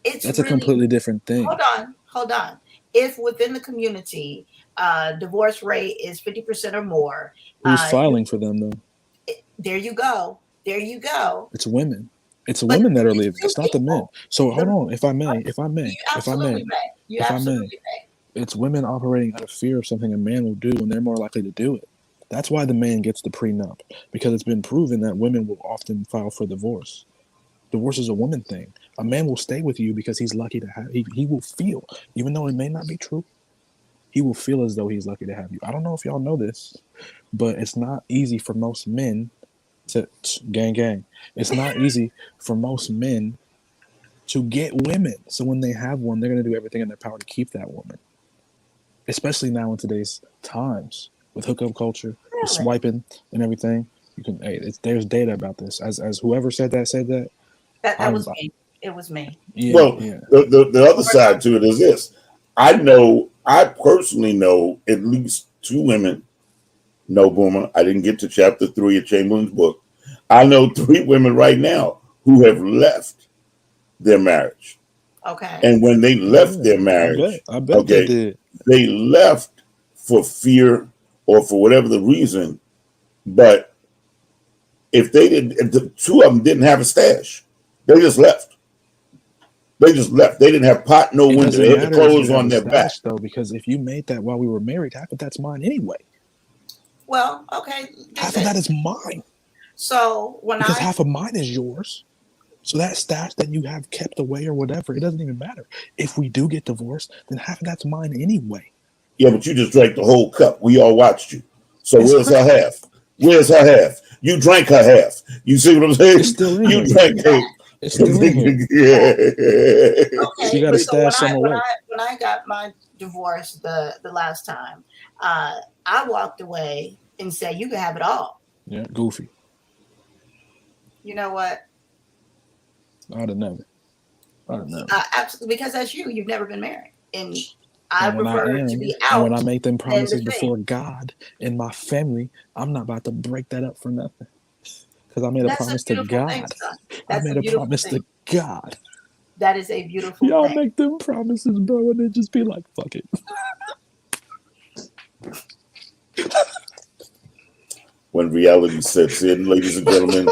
It's That's a really completely different thing. hold on. If within the community, divorce rate is 50% or more, Who's you filing for them, though? there you go. There you go. It's women. It's But women that are it's leaving. two It's not the men. people. So hold The, on, if I may, you absolutely may. You if I may, absolutely may. it's women operating out of fear of something a man will do when they're more likely to do it. That's why the man gets the prenup, because it's been proven that women will often file for divorce. Divorce is a woman thing. A man will stay with you because he's lucky to have. He will feel, even though it may not be true, he will feel as though he's lucky to have you. I don't know if y'all know this, but it's not easy for most men to gang gang. It's not easy for most men to get women. So when they have one, they're gonna do everything in their power to keep that woman. Especially now in today's times with hookup culture, with Really? swiping and everything. You can there's data about this. As whoever said that. That I'm was me. It was me. yeah, Well, yeah. the other side to it is this. I personally know at least two women. No, Boomer, I didn't get to chapter 3 of Chamberlain's book. I know 3 women right now who have left their marriage. Okay. And when they left Yeah, their marriage, I bet they okay, did. they left for fear or for whatever the reason. But if the 2 of them didn't have a stash, they just left. They just left. They didn't have pot, no It window. doesn't They had the matter if you clothes have on a their back. stash though, because if you made that while we were married, half of that's mine anyway. Well, okay. Half of that is mine So when because I half of mine is yours. So that stash that you have kept away or whatever, it doesn't even matter. If we do get divorced, then half of that's mine anyway. Yeah, but you just drank the whole cup. We all watched you. So It's where's her crazy. half? Where's her half? You drank her half. You see what I'm saying? It's still in You here. drank her. It's still in here. okay, She got a but so stash some away. when I got my divorce the last time, I walked away and said, "You can have it all." Yeah, goofy. You know what? I'd have never. Absolutely, because that's you. You've never been married, and I And when I prefer am, to be and when I out make them than promises to before be. God and my family, I'm not about to break that up for nothing. Because I made a That's a promise to beautiful thing, God. son. I That's a made a beautiful promise thing. to God. That is a beautiful Y'all thing. make them promises, bro, and then just be like, fuck it. When reality sets in, ladies and gentlemen,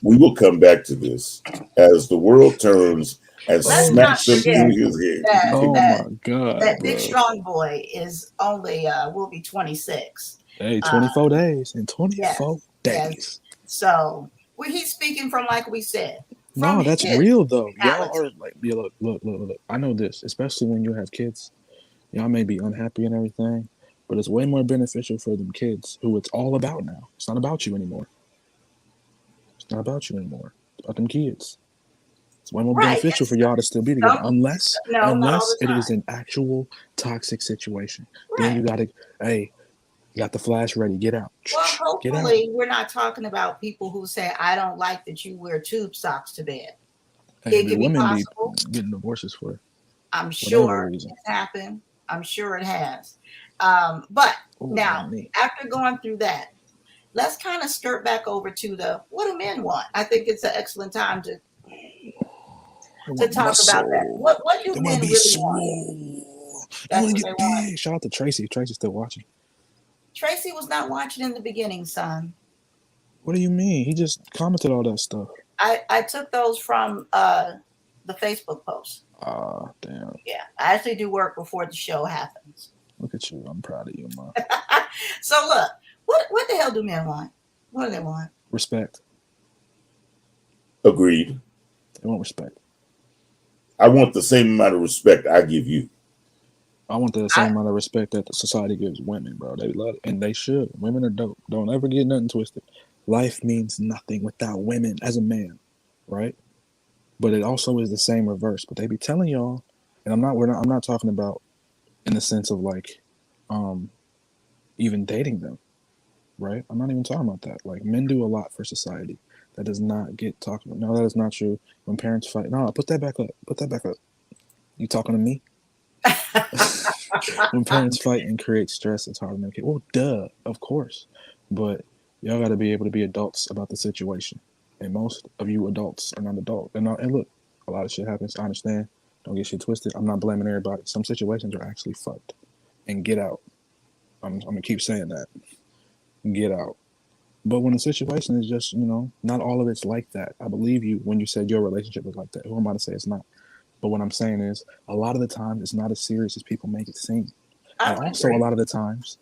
we will come back to this as the world turns and Let's Holy not smacks them forget in shit. his head. that Oh that my God, that big bro. strong boy is only will be 26. Hey, Uh, 24 days. In yes, 24 yes. days. So well, he's speaking from, like we said, from No, his that's real though. Y'all are reality. like, yeah, look. I know this, especially when you have kids. Y'all may be unhappy and everything, but it's way more beneficial for them kids who it's all about now. It's not about you anymore. It's not about you anymore. It's about them kids. It's way more Right. beneficial for y'all to still be together, Some, unless no, not all the it is time. an actual toxic situation. Then Right. you gotta, hey, you got the flash ready. Get out. Well, Get out. hopefully we're not talking about people who say, I don't like that you wear tube socks to bed. Hey, It the can be women be possible. getting divorces for I'm whatever sure reason. it's happened. I'm sure it has. But Oh, now, me. after going through that, let's kind of skirt back over to the what do men want? I think it's an excellent time to talk about that. What do They want men to be really want? swole. They That's want what to they get want. big. Shout out to Tracy. Tracy's still watching. Tracy was not watching in the beginning, son. What do you mean? He just commented all that stuff. I took those from the Facebook post. Ah, damn. Yeah, I actually do work before the show happens. Look at you. I'm proud of you, Ma. So look, what the hell do men want? What do they want? Respect. Agreed. They want respect. I want the same amount of respect I give you. I want the same amount of respect that the society gives women, bro. They love it, and they should. Women are dope. Don't ever get nothing twisted. Life means nothing without women as a man, right? But it also is the same reverse. But they be telling y'all, and I'm not talking about in the sense of like even dating them, right? I'm not even talking about that. Like, men do a lot for society that does not get talked about. No, that is not true. When parents fight, no, put that back up. Put that back up. You talking to me? When parents fight and create stress, it's hard to make it. Well, duh, of course. But y'all got to be able to be adults about the situation. And most of you adults are not adult. And look, a lot of shit happens. I understand. Don't get shit twisted. I'm not blaming everybody. Some situations are actually fucked. And get out. I'm going to keep saying that. Get out. But when the situation is just, not all of it's like that. I believe you when you said your relationship was like that. Who am I to say it's not? But what I'm saying is, a lot of the time, it's not as serious as people make it seem. And also, a lot of the times,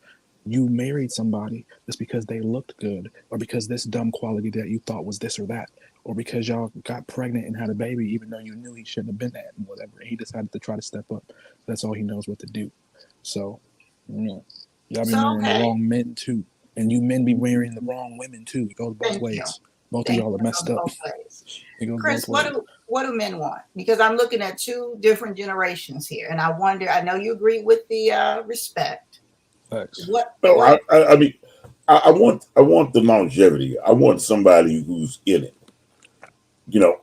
you married somebody just because they looked good, or because this dumb quality that you thought was this or that, or because y'all got pregnant and had a baby, even though you knew he shouldn't have been that and whatever. And he decided to try to step up. That's all he knows what to do. So, y'all be marrying the wrong men too. And you men be marrying the wrong women too. It goes both ways. Both of y'all are messed up. Chris, what do men want? Because I'm looking at two different generations here, and I wonder. I know you agree with the respect. Facts. I mean, I want the longevity. I want somebody who's in it.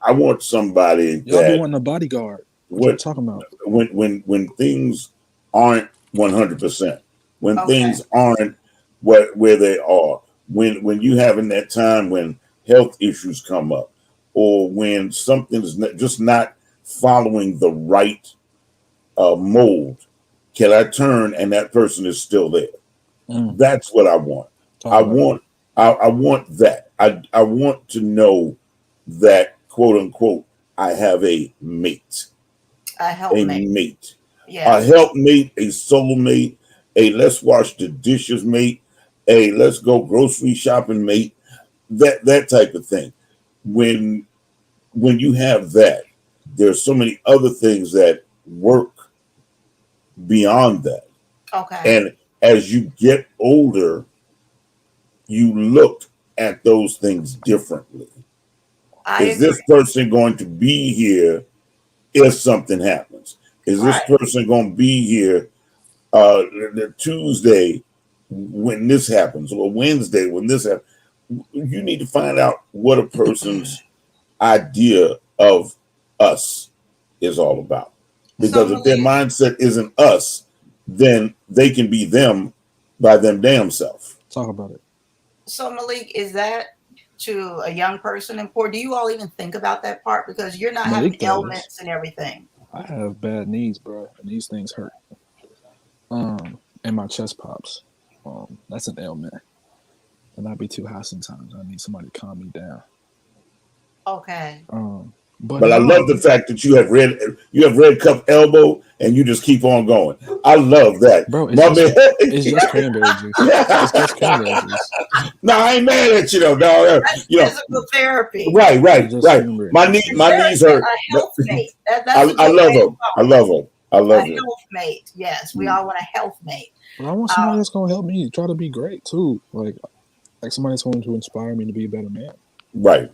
I want somebody y'all that be wanting a bodyguard. What you talking about? When things aren't 100%, when things aren't where they are, when you having that time when health issues come up, or when something's just not following the right mold, can I turn and that person is still there? That's what I want. I want that. I want to know that, quote unquote, I have a mate. A helpmate. A helpmate, a soulmate, a let's wash the dishes mate, a let's go grocery shopping mate, that type of thing. When you have that, there's so many other things that work beyond that. Okay. And as you get older, you look at those things differently. Is this person going to be here if something happens? Is this person going to be here the Tuesday when this happens, or Wednesday when this happens? You need to find out what a person's idea of us is all about. Because if their mindset isn't us, then they can be them by them damn self. Talk about it. So Malik, is that to a young person important? Do you all even think about that part? Because you're not having ailments and everything. I have bad knees, bro, and these things hurt. And my chest pops. That's an ailment. And I'd be too high sometimes. I need somebody to calm me down. Okay. But I love the fact that you have red cup elbow and you just keep on going. I love that, bro. It's just cranberry juice. It's just cranberry juice. No, I ain't mad at you though, dog. That's physical therapy. Right. My knees hurt. A health mate. I love them. I love them. I love it. A health mate. Yes, we all want a health mate. But I want somebody that's gonna help me try to be great too. Like somebody that's going to inspire me to be a better man. Right.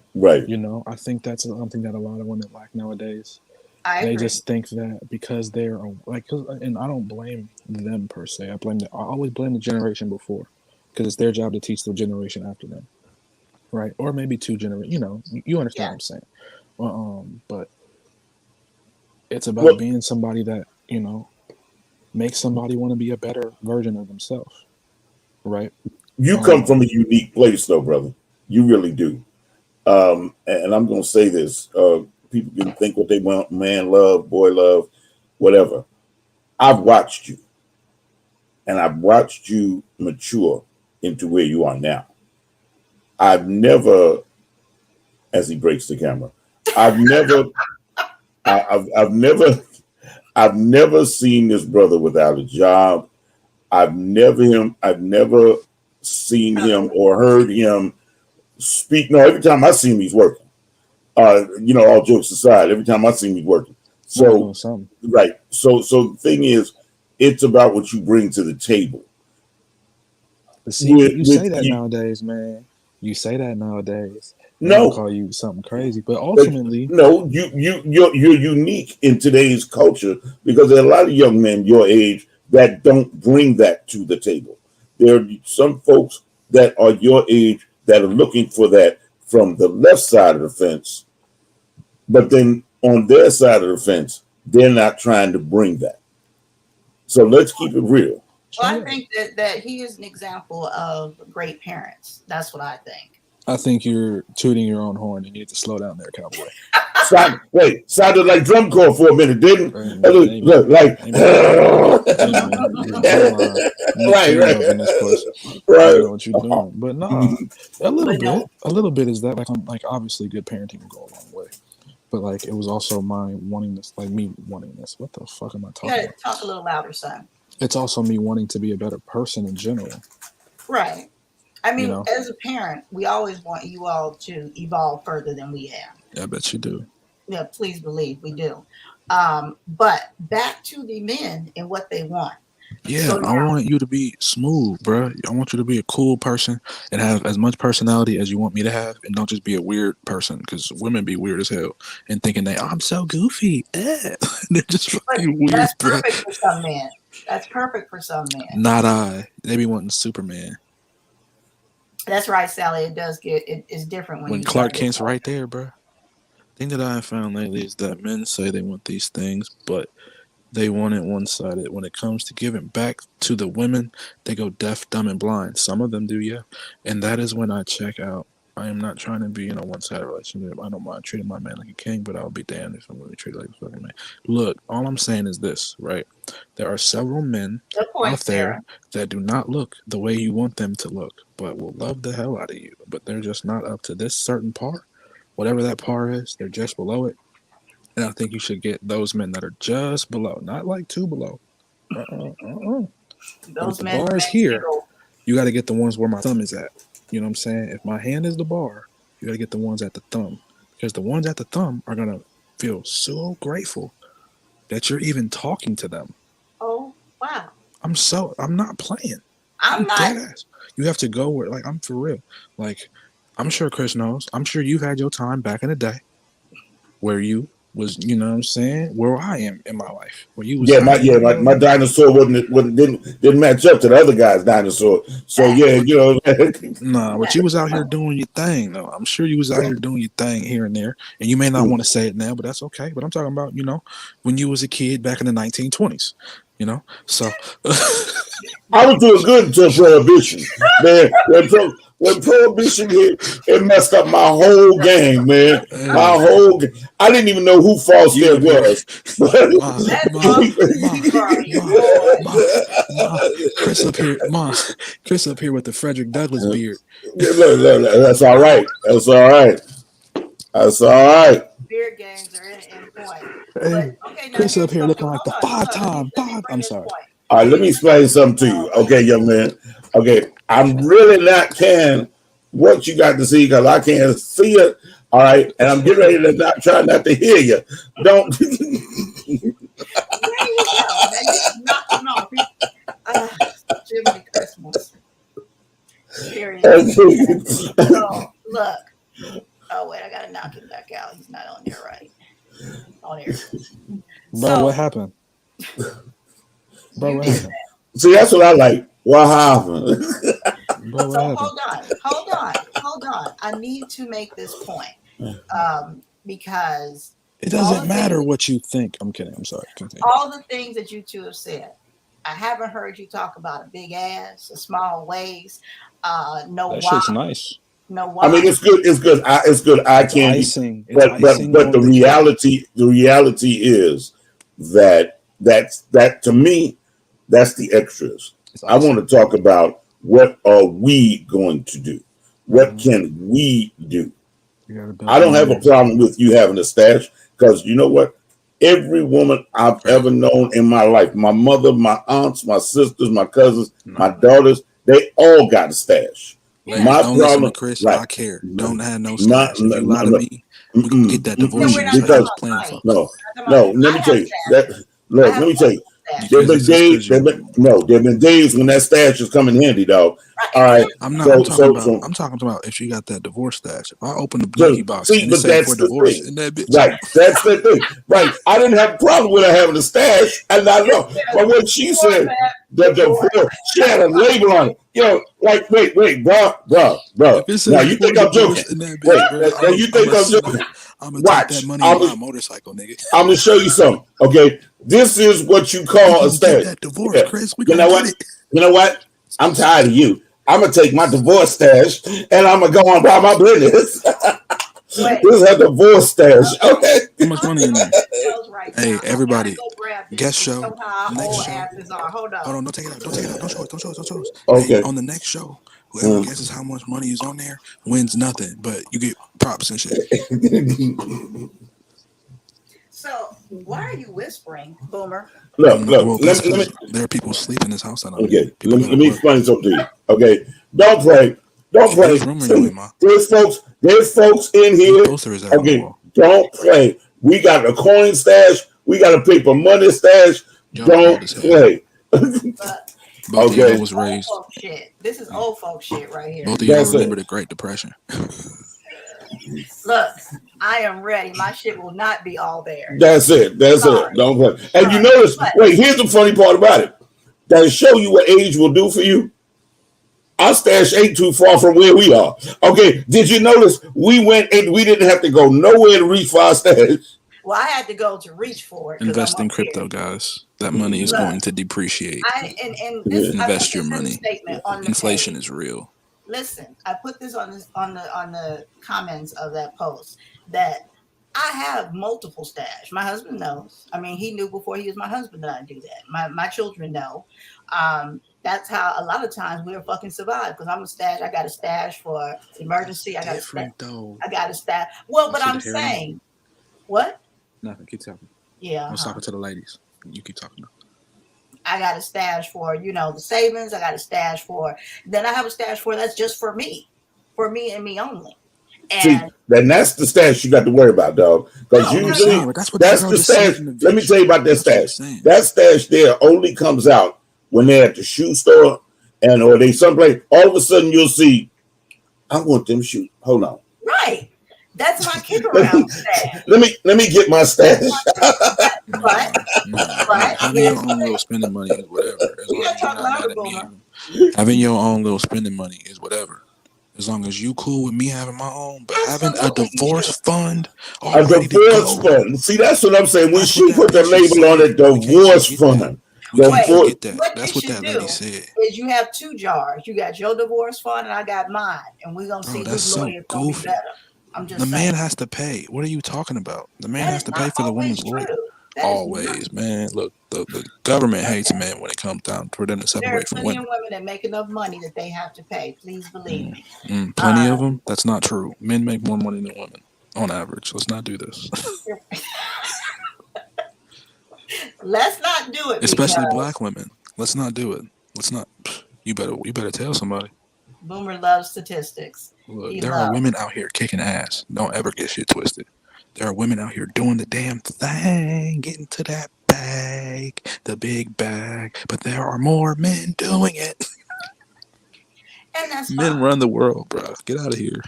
I think that's something that a lot of women lack nowadays. I agree. Just think that because they're and I don't blame them per se. I always blame the generation before, because it's their job to teach the generation after them, right? Or maybe two generations. You understand what I'm saying? But it's about being somebody that makes somebody want to be a better version of themselves, right? You come from a unique place, though, brother. You really do. And I'm going to say this. People can think what they want, man love, boy love, whatever. I've watched you. And I've watched you mature into where you are now. I've never, as he breaks the camera, I've never seen this brother without a job. I've never seen him or heard him speak. No, every time I see him, he's working. All jokes aside, every time I see him, he's working. So, right. So the thing is, it's about what you bring to the table. But see, you say that nowadays, man. You say that nowadays. No, I'll call you something crazy, but ultimately, no, you're unique in today's culture because there are a lot of young men your age that don't bring that to the table. There are some folks that are your age that are looking for that from the left side of the fence, but then on their side of the fence, they're not trying to bring that. So let's keep it real. Well, I think that he is an example of great parents. That's what I think. I think you're tooting your own horn. You need to slow down there, cowboy. Sounded like drum corps for a minute, didn't? Right. I know what you're doing, but no, a little bit is that like obviously good parenting will go a long way, but like it was also my wanting this, like me wanting this. What the fuck am I talking about? Talk a little louder, son. It's also me wanting to be a better person in general. Right. I mean, as a parent, we always want you all to evolve further than we have. Yeah, I bet you do. Yeah, please believe we do. But back to the men and what they want. Yeah, so I want you to be smooth, bro. I want you to be a cool person and have as much personality as you want me to have, and don't just be a weird person, because women be weird as hell and thinking I'm so goofy. They're just fucking weird. That's perfect for some men. That's perfect for some men. Not I. They be wanting Superman. That's right, Sally. It does it's different when Clark Kent's right there, bro. The thing that I have found lately is that men say they want these things, but they want it one-sided. When it comes to giving back to the women, they go deaf, dumb, and blind. Some of them do, yeah. And that is when I check out. I am not trying to be in a one-sided relationship. I don't mind treating my man like a king, but I'll be damned if I'm really treated like a fucking man. Look, all I'm saying is this, right? There are several men out there that do not look the way you want them to look, but will love the hell out of you. But they're just not up to this certain par. Whatever that par is, they're just below it. And I think you should get those men that are just below, not like two below. Those the bar is here. You got to get the ones where my thumb is at. You know what I'm saying? If my hand is the bar, you got to get the ones at the thumb, because the ones at the thumb are going to feel so grateful that you're even talking to them. Oh, wow. I'm not playing. I'm not. Deadass. You have to go where, like, I'm for real. Like, I'm sure Chris knows. I'm sure you've had your time back in the day where you was, you know what I'm saying, where I am in my life. Where you was my dinosaur didn't match up to the other guy's dinosaur. So Nah, but you was out here doing your thing though. I'm sure you was out here doing your thing here and there. And you may not want to say it now, but that's okay. But I'm talking about, when you was a kid back in the 1920s. So I was doing good until Prohibition, man. When Prohibition hit, it messed up my whole game, man. I didn't even know who Falstaff was. Chris up here with the Frederick Douglass beard. That's all right. Beard games are in point. Hey, Chris up here looking like the five-time. I'm sorry. All right, let me explain something to you. Okay, young man. Okay, I'm really not caring what you got to see because I can't see it. All right, and I'm getting ready to try not to hear you. Don't. There you go. Knock him off. Jiminy Christmas. Seriously. So, look. Oh, wait, I got to knock him back out. He's not on there right. On here. Bro, what happened? Bro, what happened? See, that's what I like. What happened? Bro, what happened? Hold on. I need to make this point because it doesn't matter what you think. I'm kidding. I'm sorry. Continue. All the things that you two have said, I haven't heard you talk about a big ass, a small waist, no. That shit's nice. No, I mean, it's good. It's good. I can't. But the reality is that to me, that's the extras. I want to talk about what are we going to do? What can we do? I don't have a problem with you having a stash because you know what? every woman I've ever known in my life. My mother, my aunts, my sisters, my cousins, my daughters, they all got a stash. Ladies, My don't listen to problem, Chris. right? I care. Don't have no My, stash. If you lie to no, me, we gonna get that divorce. we're You not say you talking was because playing about for. no, money. let me I tell have you stash. that. Look, let me tell you. Stash. There've Because been it's just days. There've been days when that stash is coming handy, dog. All right. I'm not. So, I'm talking about if she got that divorce stash. If I open the so Nike box see, and it but say that's for the divorce thing, in that bitch, right? That's the thing, right? I didn't have a problem with her having a stash, and I know. But when she said the divorce, she had a label on it. You know, like wait, bro. if it Now say you for think I'm joking? divorce in that Wait, bitch, bro, now you think I'm joking? I'm gonna take that Watch, money and buy a motorcycle, nigga. I'm gonna show you something. Okay, this is what you We call a gonna get stash. that divorce, Yeah. Chris. We You gonna know get what? it. You know what? I'm tired of you. I'm gonna take my divorce stash and I'm gonna go on about my business. Wait. This is a divorce stash. Okay. How much money in there? Right Hey, now. everybody, I gotta go grab this guest to show. show how Next old show. asses are. Hold on. Hold on, don't take it out. Don't take it out. Don't show us. Don't show us. Don't show us. Okay. Hey, on the next show, whoever guesses how much money is on there wins nothing, but you get props and shit. So why are you whispering, Boomer? Look. There are people asleep in this house that I'm Okay. in. People Let gotta me work. explain something to you. Okay. Don't play. Whose room are you in, Ma? There's folks in here. Whose poster is that on the Okay. wall? Don't play. We got a coin stash. We got a paper money stash. Y'all Don't old as hell. play. Both of y'all was Old raised. folk shit. This is old folk shit right here. Both of y'all That's remember it. the Great Depression. Look, I am ready. My shit will not be all there. That's it. Sorry. Don't play. And you Sorry. notice, But- wait, here's the funny part about it. That'll show you what age will do for you. Our stash ain't too far from where we are. Okay, did you notice we went and we didn't have to go nowhere to reach for our stash? Well, I had to go to reach for it. 'cause Invest I'm in up crypto, here. guys. That money is Look, going to depreciate. And this, I put Invest your this in the money. statement on the Inflation page. is real. Listen, I put this on the comments of that post that I have multiple stash. My husband knows. I mean, he knew before he was my husband that I do that. My children know. That's how a lot of times we'll fucking survive because I'm a stash. I got a stash for emergency. I got Different though. I got a stash. Well, but See I'm the hair saying, what? Nothing. Keep talking. Yeah. I was talking to the ladies. You keep talking. I got a stash for, the savings. I got a stash for, then I have a stash for that's just for me and me only. And See, then that's the stash you got to worry about, dog. Because usually that's the stash. Let me tell you about that stash. That stash there only comes out when they're at the shoe store or they someplace. All of a sudden you'll see, I want them shoes. Hold on. Right. That's my kick around stash. Let me get my stash. But having your own little spending money is whatever. As long as you're not mad at me. Having your own little spending money is whatever. As long as you cool with me having my own, but having a divorce fund already to go. Fund. See, that's what I'm saying. When That's she put the label on it, divorce fund. We can't forget that. That's what that lady said. Is you have two jars. You got your divorce fund and I got mine. And we're gonna see who's lawyer is gonna be better. I'm just saying. The man has to pay. What are you talking about? The man has to pay for the woman's lawyer. Always, man. Look, the government hates men when it comes down for them to separate from women. There are plenty of women that make enough money that they have to pay. Please believe me. Plenty of them? That's not true. Men make more money than women on average. Let's not do this. Let's not do it. Especially black women. Let's not do it. Let's not. You better tell somebody. Boomer loves statistics. Look, there are women out here kicking ass. Don't ever get shit twisted. There are women out here doing the damn thing, getting to that bag, the big bag. But there are more men doing it. And that's men run the world, bro. Get out of here.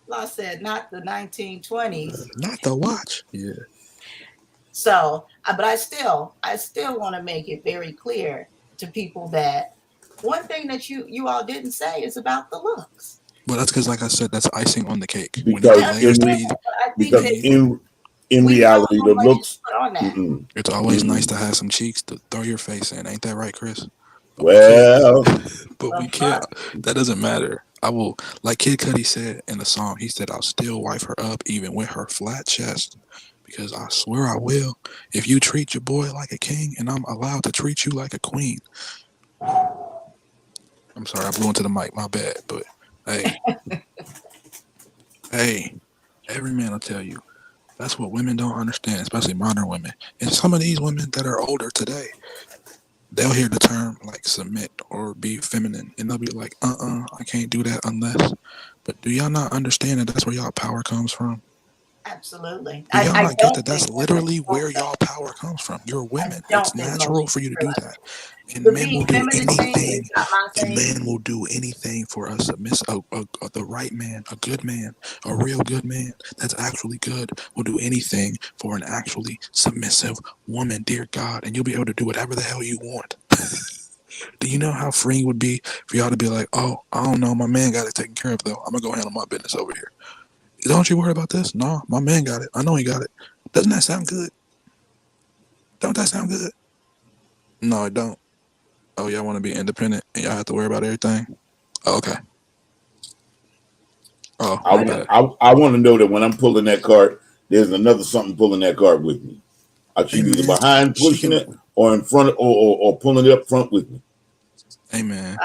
Law said not the 1920s. Not the watch. Yeah. So, but I still want to make it very clear to people that one thing that you all didn't say is about the looks. Well, that's because, like I said, that's icing on the cake. Because in reality, the looks. It's always nice to have some cheeks to throw your face in. Ain't that right, Chris? But we can't. That doesn't matter. I will, like Kid Cudi said in the song, he said, I'll still wife her up even with her flat chest. Because I swear I will. If you treat your boy like a king and I'm allowed to treat you like a queen. I'm sorry, I blew into the mic. My bad. But hey, every man will tell you That's what women don't understand, especially modern women. And some of these women that are older today, they'll hear the term like submit or be feminine, and they'll be like, I can't do that unless. But do y'all not understand that that's where y'all power comes from? Absolutely. Do y'all I not get don't that that's think literally women where feel that. y'all power comes from? You're women. don't It's think natural most for you to do realize that. And the men being will do feminine thing anything. is not my And thing. men will do anything for a submissive, the right man, a good man, a real good man that's actually good will do anything for an actually submissive woman, dear God. And you'll be able to do whatever the hell you want. Do you know how freeing it would be for y'all to be like, oh, I don't know, my man got it taken care of though. I'm gonna go handle my business over here. Don't you worry about this? No, my man got it. I know he got it. Doesn't that sound good? Don't that sound good? No, it don't. Oh, y'all want to be independent and y'all have to worry about everything? Oh, okay. Oh, my bad. I want to know that when I'm pulling that cart, there's another something pulling that cart with me. I should Hey, either man, behind she pushing can. it or in front or pulling it up front with me. Hey, man,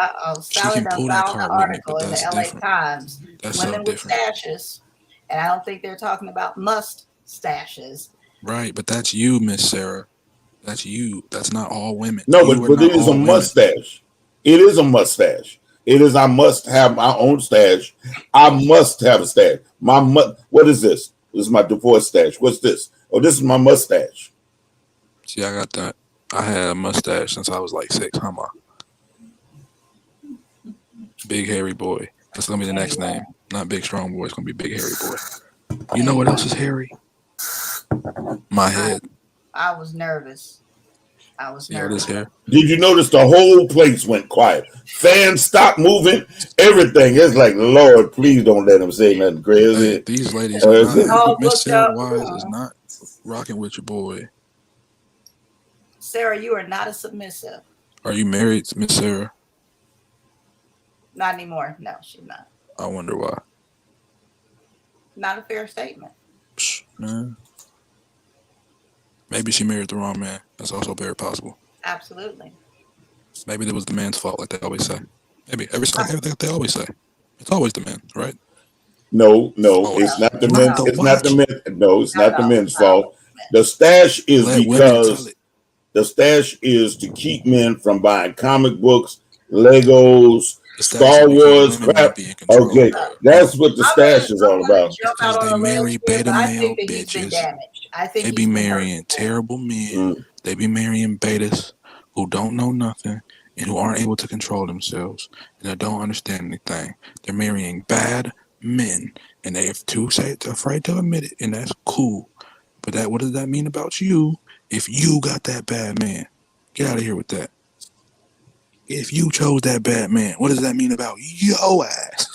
she Sally can done pull that found the cart with me, but article in the that's LA different. Times. That's so Women with different. stashes, and I don't think they're talking about must stashes. Right, but that's you, Miss Sarah. That's you. That's not all women. No, You are but not it is a all women. mustache. It is a mustache. It is. I must have my own stash. I must have a stash. What is this? This is my divorce stash. What's this? Oh, this is my mustache. See, I got that. I had a mustache since I was like 6, huh, Ma? Big hairy boy. That's gonna be the next name. Not big strong boy. It's gonna be big hairy boy. You know what else is hairy? My head. I was nervous. See all this hair? Did you notice the whole place went quiet? Fans stopped moving. Everything. It's like, Lord, please don't let him say nothing crazy. Hey, these ladies are not. All Miss booked Sarah up. Wise is not rocking with your boy. Sarah, you are not a submissive. Are you married, Miss Sarah? Not anymore. No, she's not. I wonder why. Not a fair statement. Psh, man. Maybe she married the wrong man. That's also very possible. Absolutely. Maybe it was the man's fault, like they always say. Maybe they always say. It's always the man, right? No, Always. it's not the Not men. the It's not the watch. men. No, it's not the men's No. fault. The stash is Let women tell because it. the stash is to keep men from buying comic books, Legos, The stash is Star because Wars women won't crap. be in control. Okay, that's what the stash is all I'm gonna about. jump Because out on they a limb marry here, beta but I male think that he's been bitches. damaged. I think They be he's been marrying hurt. terrible men. They be marrying betas who don't know nothing and who aren't able to control themselves and that don't understand anything. They're marrying bad men and they're afraid to admit it, and that's cool. But what does that mean about you if you got that bad man? Get out of here with that. If you chose that bad man, what does that mean about your ass?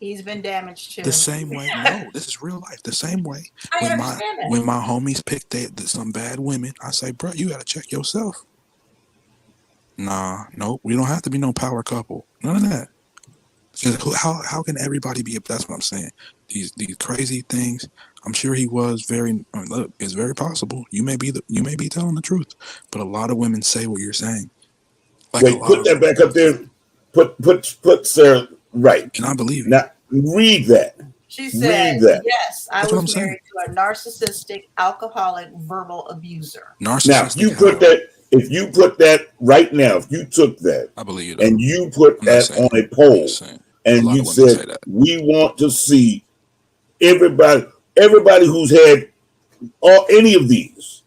He's been damaged too. The same way, no, this is real life. The same way I understand that. when my homies pick some bad women, I say, bro, you gotta check yourself. Nah, nope, we don't have to be no power couple. None of that. How can everybody be? That's what I'm saying. These crazy things. I'm sure he was very. Look, it's very possible. You may be telling the truth, but a lot of women say what you're saying. Like Wait, put that back up there. Put Sarah right. And I believe you. Now read that. She said, yes, I was married to a narcissistic, alcoholic, verbal abuser. Narcissistic. Now, if you put that right now, if you took that, I believe and you put that on a poll, and you said, we want to see everybody who's had any of these,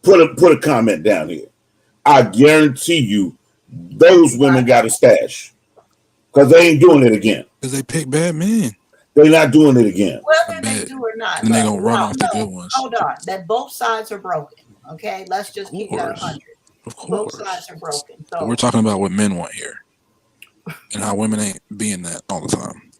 put a comment down here. I guarantee you, those women got a stash because they ain't doing it again. Because they pick bad men. They're not doing it again. Whether they do or not, and they're gonna run off the good ones. Hold on, that both sides are broken. Okay, let's just keep that 100. Of course, both sides are broken. So but we're talking about what men want here, and how women ain't being that all the time.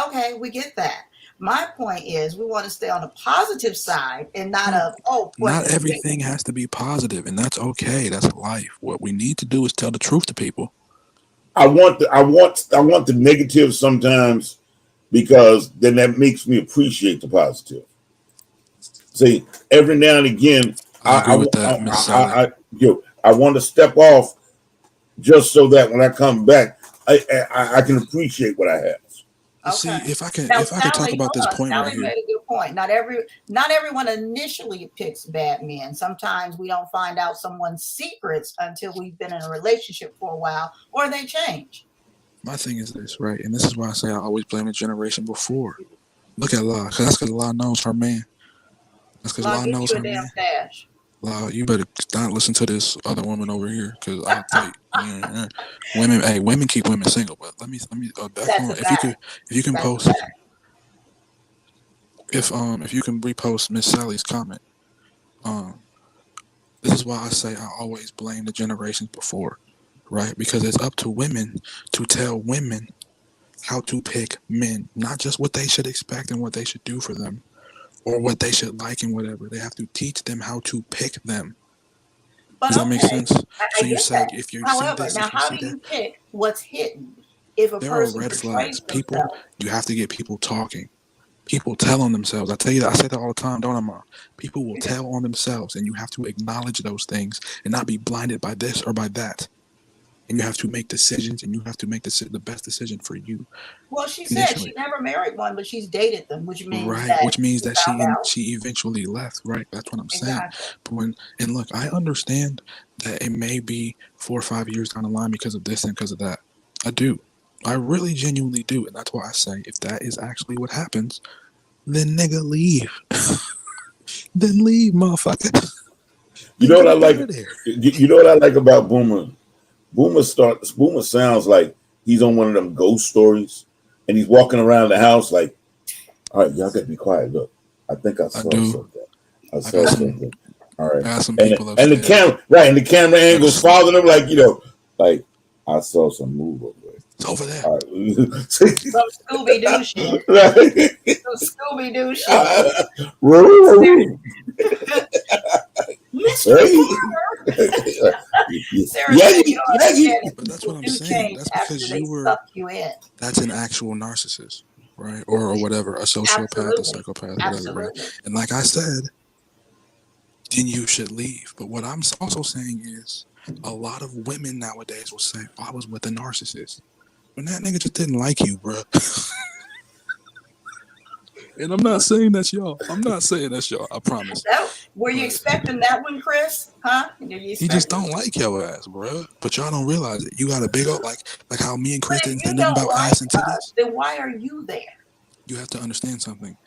Okay, we get that. My point is, we want to stay on the positive side and not not everything has to be positive, and that's okay. That's life. What we need to do is tell the truth to people. I want the negative sometimes, because then that makes me appreciate the positive. See, every now and again, I want to step off just so that when I come back, I can appreciate what I have. See, if I can Now, talk about this point right Sally here. made a good point. Not everyone initially picks bad men. Sometimes we don't find out someone's secrets until we've been in a relationship for a while, or they change. My thing is this, right? And this is why I say I always blame the generation before. Look at La, because that's because La knows her man. That's because La knows her man. Dash. La, you better not listen to this other woman over here, because I'll tell you, women keep women single. But let me back on. If you can post, if you can repost Miss Sally's comment, this is why I say I always blame the generations before, right? Because it's up to women to tell women how to pick men, not just what they should expect and what they should do for them, or what they should like and whatever. They have to teach them how to pick them. Does that make sense? So you said if you see this, now how do you pick what's hidden? If a there are red flags. People, you have to get people talking. People tell on themselves. I tell you that. I say that all the time, don't I, Mom? People will tell on themselves, and you have to acknowledge those things and not be blinded by this or by that. And you have to make decisions, and you have to make the best decision for you. Well, she said she never married one, but she's dated them, which means that she eventually left. Right, that's what I'm saying. But look, I understand that it may be 4 or 5 years down the line because of this and because of that. I do. I really genuinely do, and that's why I say if that is actually what happens, then nigga leave. Then leave, motherfucker. You know what I like? You know what I like about Boomer? Boomer sounds like he's on one of them ghost stories, and he's walking around the house like, "All right, y'all got to be quiet. Look, I think I saw something. I saw something. All right." I some people and the camera, right? And the camera angle's following him, like like I saw some move over there. It's over there. Right. Some Scooby-Doo shit. Some Scooby-Doo shit. But that's what I'm saying. That's because that's an actual narcissist, right? Or whatever, a sociopath, a psychopath, whatever, right? And like I said, then you should leave. But what I'm also saying is a lot of women nowadays will say, oh, I was with a narcissist. When that nigga just didn't like you, bro. And I'm not saying that's y'all. I promise. Were you expecting that one, Chris? Huh? He just don't like your ass, bro. But y'all don't realize it. You got a big old, like how me and Chris didn't say nothing about ass and titties. Then why are you there? You have to understand something.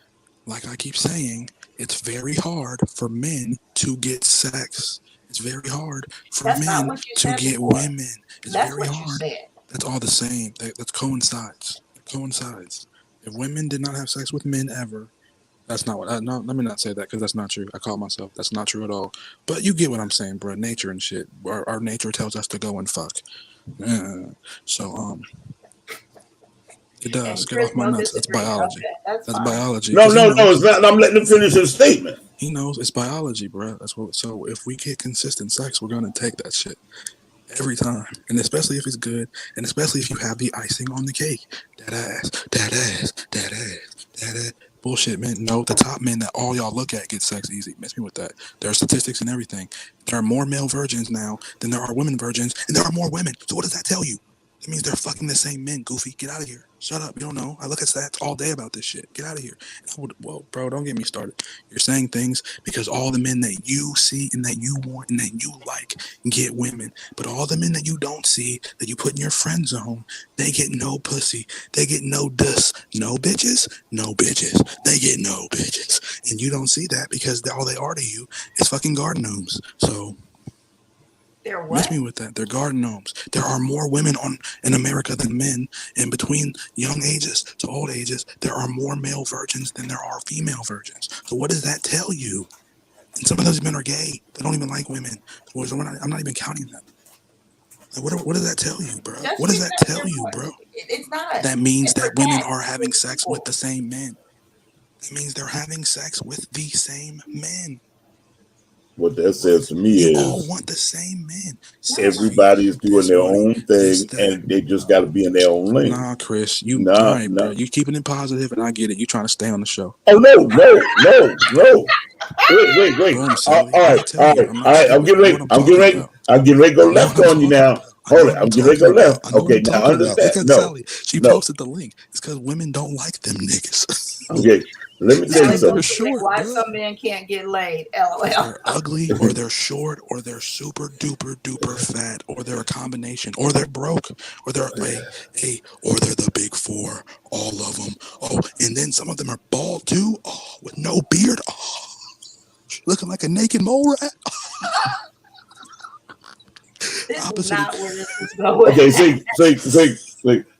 Like I keep saying, it's very hard for men to get sex. It's very hard for men to get women. It's very hard. That's all the same. That coincides. It coincides. If women did not have sex with men ever, that's not what. No, let me not say that because that's not true. I call myself. That's not true at all. But you get what I'm saying, bro. Nature and shit. Our nature tells us to go and fuck. It does. Get off my nuts. That's biology. Okay, that's biology. No, it's not. I'm letting him finish his statement. He knows it's biology, bro. That's what. So if we get consistent sex, we're gonna take that shit. Every time, and especially if it's good, and especially if you have the icing on the cake. That ass. Bullshit, man. No, the top men that all y'all look at get sex easy. Miss me with that. There are statistics and everything. There are more male virgins now than there are women virgins, and there are more women. So what does that tell you? It means they're fucking the same men, goofy. Get out of here. Shut up. You don't know. I look at stats all day about this shit. Get out of here. Whoa, bro, don't get me started. You're saying things because all the men that you see and that you want and that you like get women. But all the men that you don't see, that you put in your friend zone, they get no pussy. They get no no bitches, no bitches. They get no bitches. And you don't see that because all they are to you is fucking garden gnomes. So miss me with that. They're garden gnomes. There are more women in America than men, and between young ages to old ages, there are more male virgins than there are female virgins. So what does that tell you? And some of those men are gay. They don't even like women. So I'm not even counting them. Like, what does that tell you, bro? What does that tell you, bro? It's not. That means that women are having sex with the same men. That means they're having sex with the same men. What that says to me is all want the same men. Everybody is doing their own thing, and they just got to be in their own lane. Nah, Chris, bro, you keeping it positive, and I get it. You trying to stay on the show? Oh no! Wait! Boom, all right. I'm getting ready to go left on you now. Hold it. I'm getting to go left. Okay, now understand. Look at No, Sally. She no. posted the link. It's because women don't like them niggas. Okay, let me tell you Sally something. posted short, why bro. some men can't get laid. LOL. They're ugly, or they're short, or they're super duper duper fat, or they're a combination, or they're broke, or they're or they're the big four, all of them. Oh, and then some of them are bald too. Oh, with no beard. Oh, looking like a naked mole rat. This Opposite is not of- where this is going. Okay, see,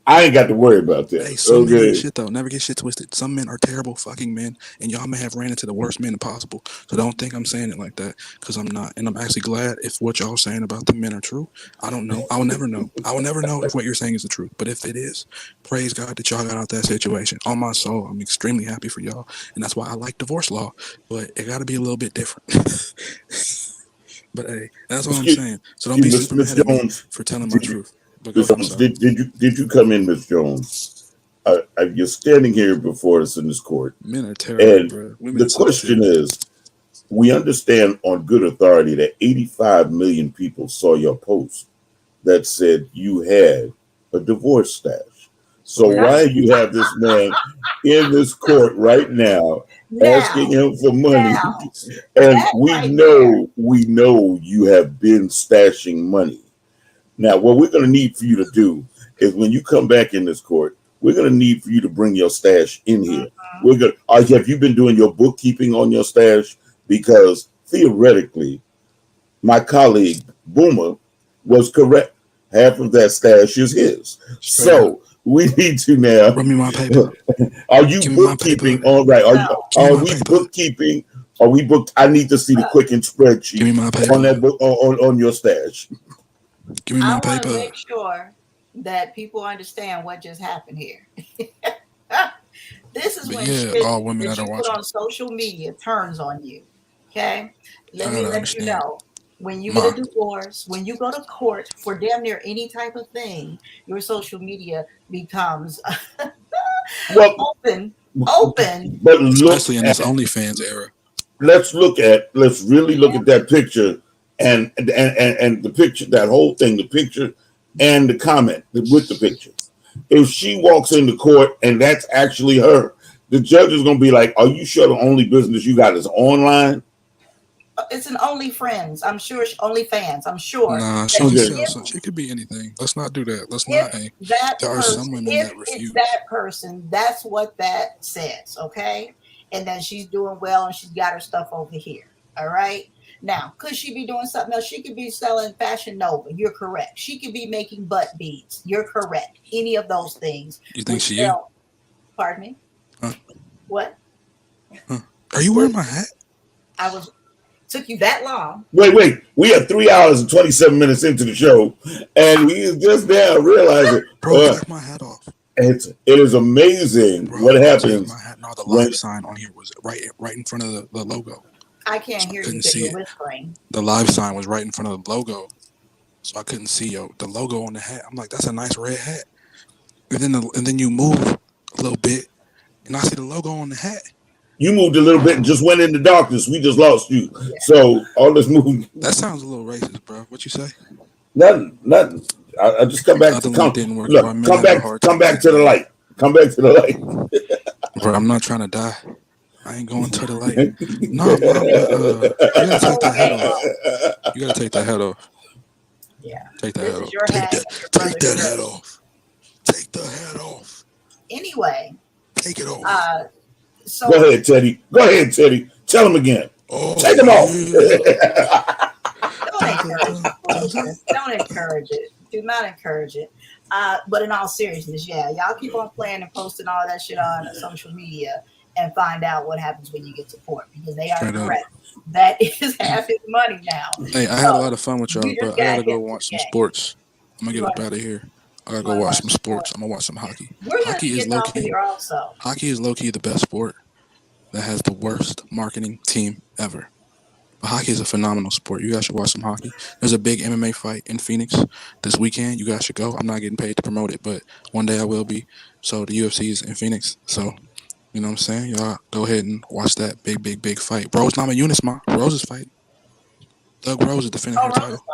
I ain't got to worry about that. Hey, some men Okay, ain't shit though. Never get shit twisted. Some men are terrible fucking men, and y'all may have ran into the worst men possible. So don't think I'm saying it like that, because I'm not. And I'm actually glad if what y'all saying about the men are true. I don't know. I will never know. I will never know if what you're saying is the truth. But if it is, praise God that y'all got out that situation. On my soul, I'm extremely happy for y'all, and that's why I like divorce law. But it got to be a little bit different. But hey, that's what I'm saying. So don't be super mad at me for telling my truth. But go ahead, I'm sorry. Did you come in, Miss Jones? You're standing here before us in this court. Men are terrible, And bro. Women the suck question too. is, we understand on good authority that 85 million people saw your post that said you had a divorce stash. So why you have this man in this court right now asking him for money? And we know you have been stashing money. Now, what we're going to need for you to do is when you come back in this court, we're going to need for you to bring your stash in here. We're going. Have you been doing your bookkeeping on your stash? Because theoretically, my colleague Boomer was correct. Half of that stash is his. So we need to now. Run me my paper. Are you bookkeeping? All right. Are we bookkeeping? Are we booked? I need to see the Quicken spreadsheet. Give me my paper. On that book on your stash. Give me my paper. I want to make sure that people understand what just happened here. This is when shit all women that that you are put watching on social media turns on you. Okay, let me let understand. you know. When you get a divorce, when you go to court for damn near any type of thing, your social media becomes open. But look, especially in this OnlyFans era. Let's really look at that picture and the picture, that whole thing, the picture and the comment with the picture. If she walks into court and that's actually her, the judge is going to be like, "Are you sure the only business you got is online?" It's an OnlyFriends. I'm sure. OnlyFans. I'm sure. Nah, she could be anything. Let's not do that. Let's not. There are some women that refuse. It's that person, that's what that says. Okay, and then she's doing well and she's got her stuff over here. All right. Now, could she be doing something else? She could be selling Fashion Nova. You're correct. She could be making butt beads. You're correct. Any of those things. You think she is? Pardon me? Huh? What? Huh? Are you wearing my hat? Took you that long? Wait. We are 3 hours and 27 minutes into the show, and we just now realizing, bro, take my hat off. It is amazing what happens. My hat. No, the live sign on here was right in front of the logo. I can't hear you because you're whispering. The live sign was right in front of the logo, so I couldn't see the logo on the hat. I'm like, that's a nice red hat. And then you move a little bit, and I see the logo on the hat. You moved a little bit and just went into darkness. We just lost you. Yeah. So all this movement. That sounds a little racist, bro. What you say? Nothing. I just come back. Come back to the light. Come back to the light. Bro, I'm not trying to die. I ain't going to the light. No, you gotta take that head off. You gotta take that head off. Yeah. Take that head off. Take that head off. Take the head off. Anyway. Take it off. So Go ahead, Teddy. Tell him again. Take him off. Don't encourage it. Do not encourage it. But in all seriousness, y'all keep on playing and posting all that shit on social media and find out what happens when you get to court, because they are correct. That is half his money now. Hey, I had a lot of fun with y'all, but I gotta go watch some sports. I'm gonna get up out of here. I gotta go watch some sports. I'm gonna watch some hockey. Hockey is low key. Hockey is low key the best sport that has the worst marketing team ever. But hockey is a phenomenal sport. You guys should watch some hockey. There's a big MMA fight in Phoenix this weekend. You guys should go. I'm not getting paid to promote it, but one day I will be. So the UFC is in Phoenix. So you know what I'm saying? Y'all go ahead and watch that big fight. Rose Namajunas, Rose is fighting. Doug Rose is defending her title.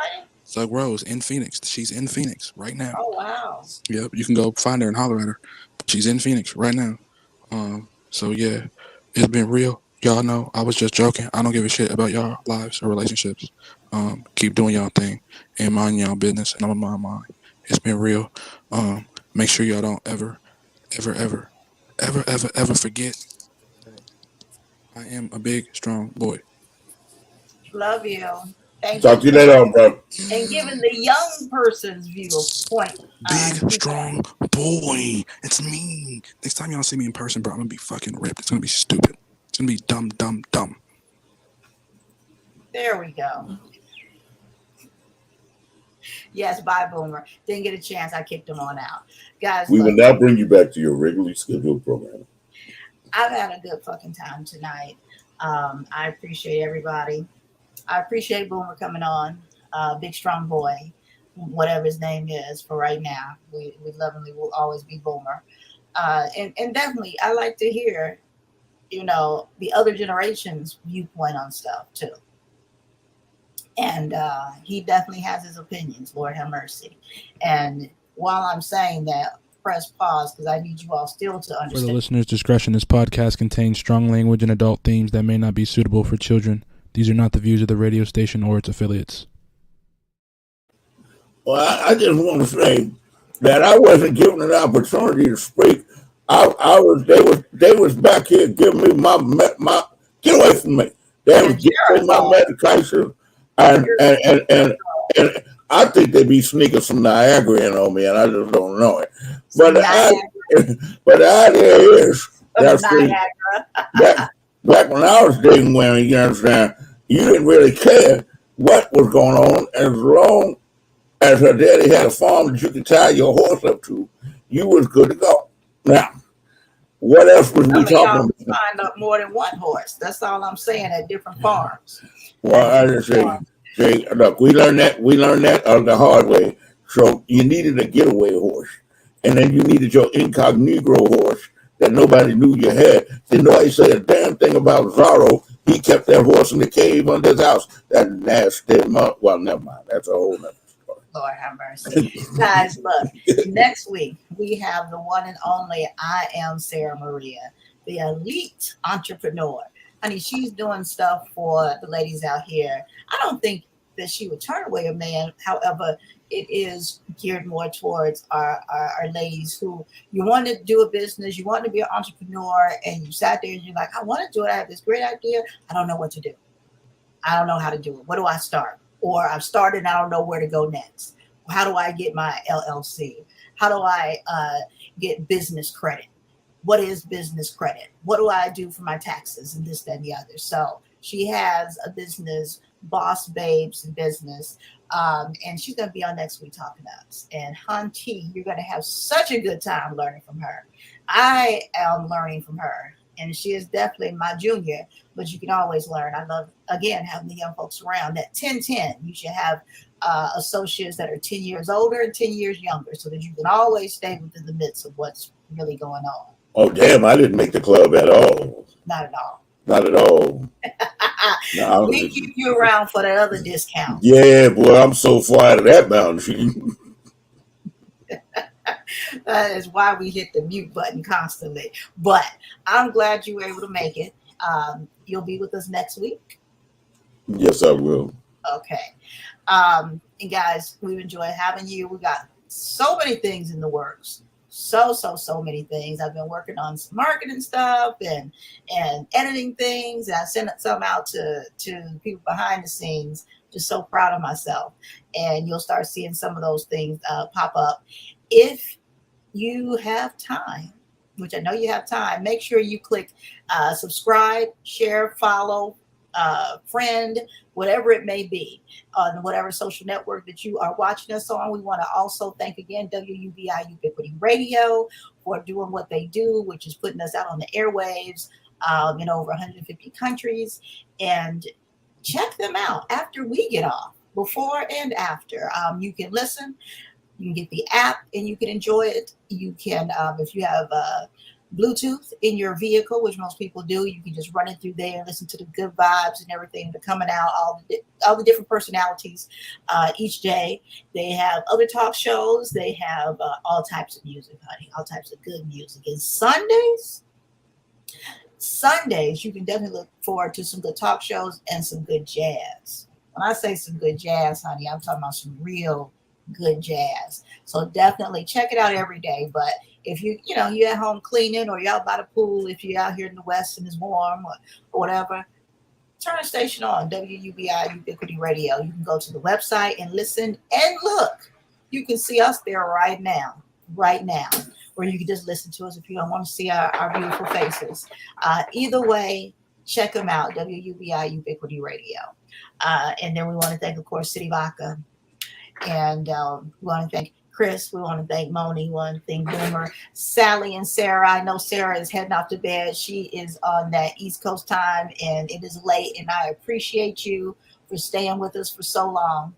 Thug Rose in Phoenix. She's in Phoenix right now. Oh wow. Yep, you can go find her and holler at her. She's in Phoenix right now. So yeah, it's been real. Y'all know I was just joking. I don't give a shit about y'all lives or relationships. Keep doing y'all thing and mind y'all business, and I'm gonna mind mine. It's been real. Make sure y'all don't ever forget that I am a big, strong boy. Love you. Thank Talk to you. you later, bro. And giving the young person's viewpoint. Big, strong boy. It's me. Next time y'all see me in person, bro, I'm gonna be fucking ripped. It's gonna be stupid. It's gonna be dumb. There we go. Yes, bye, Boomer. Didn't get a chance. I kicked him on out. Guys, We will look, now bring you back to your regularly scheduled program. I've had a good fucking time tonight. I appreciate everybody. I appreciate Boomer coming on. Big strong boy, whatever his name is for right now. We lovingly will always be Boomer. And definitely, I like to hear, the other generation's viewpoint on stuff too. And he definitely has his opinions. Lord have mercy. And while I'm saying that, press pause because I need you all still to understand. For the listener's discretion, this podcast contains strong language and adult themes that may not be suitable for children. These are not the views of the radio station or its affiliates. Well, I just want to say that I wasn't given an opportunity to speak. They was back here giving me my get away from me. They was giving me my medication, and I think they be sneaking some Niagara in on me, and I just don't know it. But the idea is that back when I was dating women, you understand, you didn't really care what was going on as long as her daddy had a farm that you could tie your horse up to. You was good to go. Now, what else was we talking about? Find up more than one horse. That's all I'm saying at different farms. Well, I just say, look, we learned that the hard way. So you needed a getaway horse, and then you needed your incognito horse that nobody knew you had. Then nobody said a damn thing about Zorro. He kept that horse in the cave under his house. That nasty well, never mind. That's a whole nother story. Lord have mercy. Guys, look, next week we have the one and only I Am Sarah Maria, the elite entrepreneur. Honey, she's doing stuff for the ladies out here. I don't think that she would turn away a man. However, it is geared more towards our ladies who you want to do a business, you want to be an entrepreneur, and you sat there and you're like, I want to do it. I have this great idea. I don't know what to do. I don't know how to do it. Where do I start? Or I've started and I don't know where to go next. How do I get my LLC? How do I get business credit? What is business credit? What do I do for my taxes and this, that, and the other? So she has a business, Boss Babes business. And she's going to be on next week talking to us. And Hunty, you're going to have such a good time learning from her. I am learning from her. And she is definitely my junior, but you can always learn. I love, again, having the young folks around. That 10-10, you should have associates that are 10 years older and 10 years younger so that you can always stay within the midst of what's really going on. Oh, damn, I didn't make the club at all. Not at all. Not at all. No, we keep you around for that other discount. Yeah, boy, I'm so far out of that boundary. That is why we hit the mute button constantly. But I'm glad you were able to make it. You'll be with us next week. Yes, I will. Okay. And guys, we've enjoyed having you. We got so many things in the works. So many things. I've been working on some marketing stuff and editing things. And I sent some out to people behind the scenes. Just so proud of myself. And you'll start seeing some of those things pop up. If you have time, which I know you have time, make sure you click subscribe, share, follow, friend, whatever it may be, on whatever social network that you are watching us on. We want to also thank again WUBI Ubiquity Radio for doing what they do, which is putting us out on the airwaves in over 150 countries. And check them out after we get off, before and after. You can listen, you can get the app, and you can enjoy it. You can, if you have Bluetooth in your vehicle, which most people do. You can just run it through there and listen to the good vibes and everything that are coming out, all the different personalities each day. They have other talk shows. They have all types of music, honey, all types of good music. And Sundays, you can definitely look forward to some good talk shows and some good jazz. When I say some good jazz, honey, I'm talking about some real good jazz. So definitely check it out every day. But if you're at home cleaning, or you're out by the pool, if you're out here in the West and it's warm or whatever, turn the station on, WUBI Ubiquity Radio. You can go to the website and listen and look. You can see us there right now, or you can just listen to us if you don't want to see our beautiful faces. Either way, check them out, WUBI Ubiquity Radio. And then we want to thank, of course, City Vodka. And we want to thank Chris. We want to thank Moni. We want to thank Boomer, Sally, and Sarah. I know Sarah is heading off to bed. She is on that East Coast time, and it is late. And I appreciate you for staying with us for so long.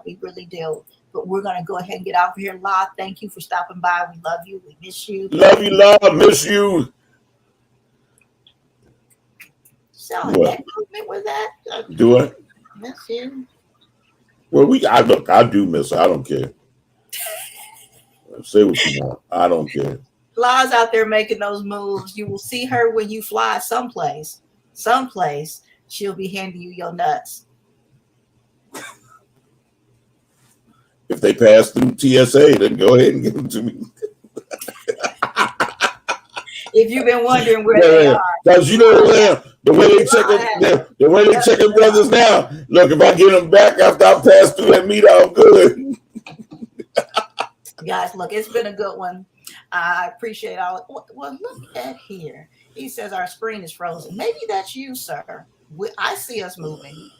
We really do. But we're going to go ahead and get out of here. La, thank you for stopping by. We love you. We miss you. Love you, La. Miss you. So that movement with that. Do it. Miss you. Well, I do miss her. I don't care. Say what you want. I don't care. La's out there making those moves. You will see her when you fly someplace. She'll be handing you your nuts. If they pass through TSA, then go ahead and give them to me. If you've been wondering where they are. Because you know the way they check them brothers now. Look, if I get them back after I pass through that meet, I'm good. Guys, look, it's been a good one. I appreciate all. Well, look at here. He says our screen is frozen. Maybe that's you, sir. I see us moving.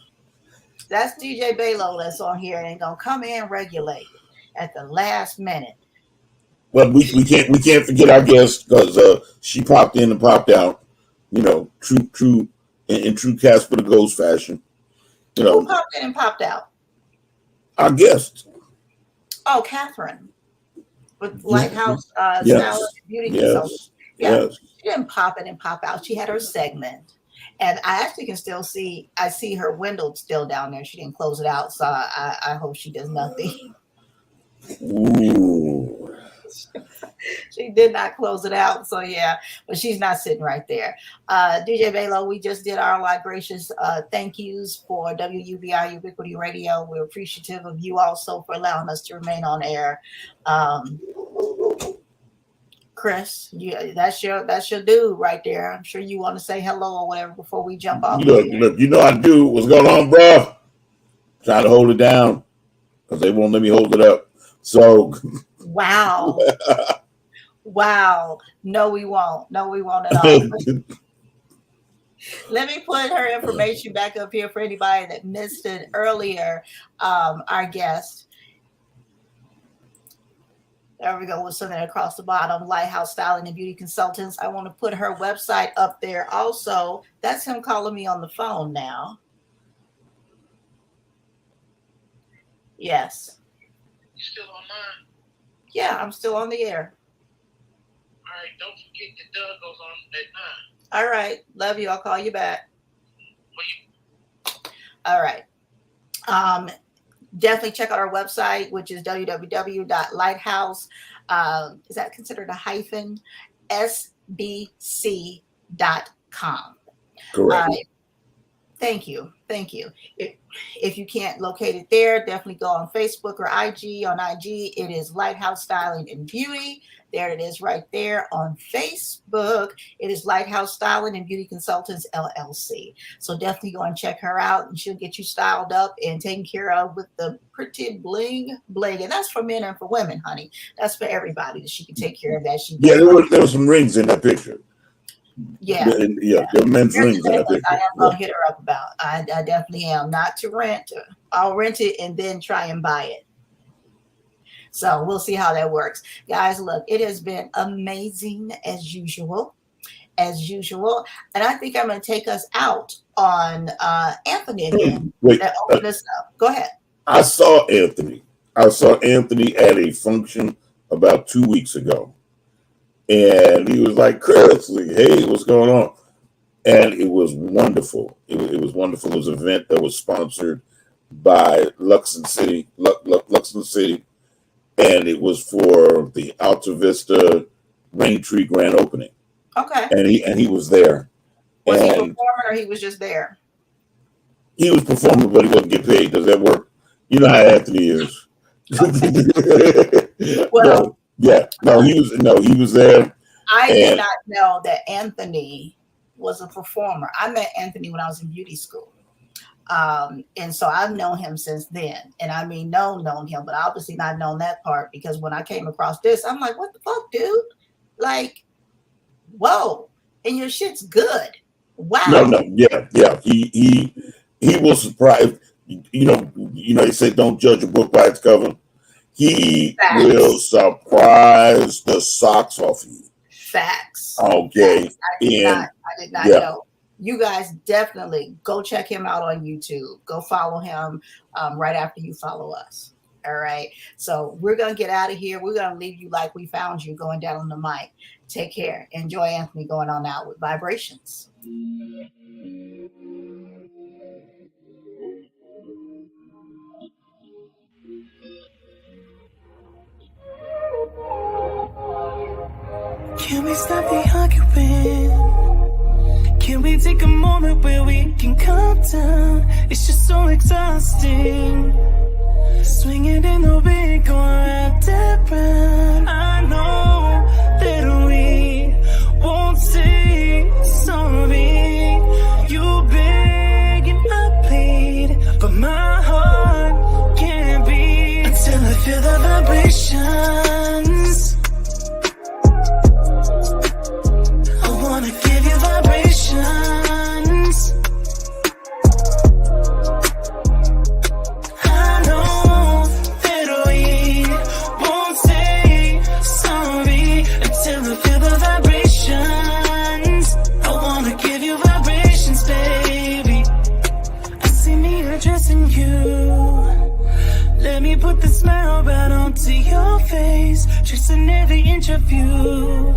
That's DJ Balo that's on here and gonna come in and regulate at the last minute. Well, we can't forget our guest, because she popped in and popped out. You know, true in true Casper the Ghost fashion. You know, who popped in and popped out? Our guest. Oh, Catherine, with Lighthouse Style and Beauty Consultant. Yeah, she didn't pop in and pop out. She had her segment. And I actually can still see her window still down there. She didn't close it out, so I hope she does nothing. Ooh. She did not close it out, so yeah, but she's not sitting right there. DJ Balo, we just did our gracious thank yous for WUBI Ubiquity Radio. We're appreciative of you also for allowing us to remain on air. Chris, that's your dude right there. I'm sure you want to say hello or whatever before we jump off. Look, you know I do. What's going on, bro? Trying to hold it down because they won't let me hold it up. So, wow. No, we won't at all. Let me put her information back up here for anybody that missed it earlier. Our guest. There we go with something across the bottom. Lighthouse Styling and Beauty Consultants. I want to put her website up there also. That's him calling me on the phone now. Yes. You still online? Yeah, I'm still on the air. All right, don't forget that Doug goes on at 9. All right, love you. I'll call you back. All right. Definitely check out our website, which is www.lighthouse. Is that considered a hyphen? SBC.com. Correct. Thank you. If you can't locate it there, definitely go on Facebook or IG. On IG, it is Lighthouse Styling and Beauty. There it is right there on Facebook. It is Lighthouse Styling and Beauty Consultants, LLC. So definitely go and check her out, and she'll get you styled up and taken care of with the pretty bling. And that's for men and for women, honey. That's for everybody that she can take care of that. There were some rings in that picture. Yeah. There were men's rings in that picture. I am going to hit her up about. I definitely am. Not to rent. I'll rent it and then try and buy it. So we'll see how that works. Guys, look, it has been amazing as usual. And I think I'm going to take us out on Anthony again. Wait, open us up. Go ahead. I saw Anthony at a function about 2 weeks ago. And he was like, Chris, hey, what's going on? And it was wonderful. It was wonderful. It was an event that was sponsored by Luxon City, and it was for the Alta Vista Rain Tree grand opening. Okay. And he was there. Was he performing or he was just there? He was performing, but he wasn't getting paid. Does that work? You know how Anthony is. Okay. Well, he was there. I did not know that Anthony was a performer. I met Anthony when I was in beauty school. And so I've known him since then. And I mean, known him, but obviously not known that part, because when I came across this, I'm like, what the fuck, dude? Like, whoa. And your shit's good. Wow. Yeah. He was surprised. You know, they say don't judge a book by its cover. He will surprise the socks off you. Facts. Okay. Facts. I did not know. You guys definitely go check him out on YouTube. Go follow him right after you follow us. All right. So we're going to get out of here. We're going to leave you like we found you, going down on the mic. Take care. Enjoy Anthony going on out with Vibrations. Can we stop the arguing? Can we take a moment where we can calm down? It's just so exhausting. Swinging in the wind, going round and round. I know that we won't say sorry. You beg and I plead, but my heart can't beat until I feel the vibrations. I wanna give you vibrations. I know that we won't say sorry until I feel the vibrations. I wanna give you vibrations, baby. I see me addressing you. Let me put the smile right onto your face, tracing every inch of you.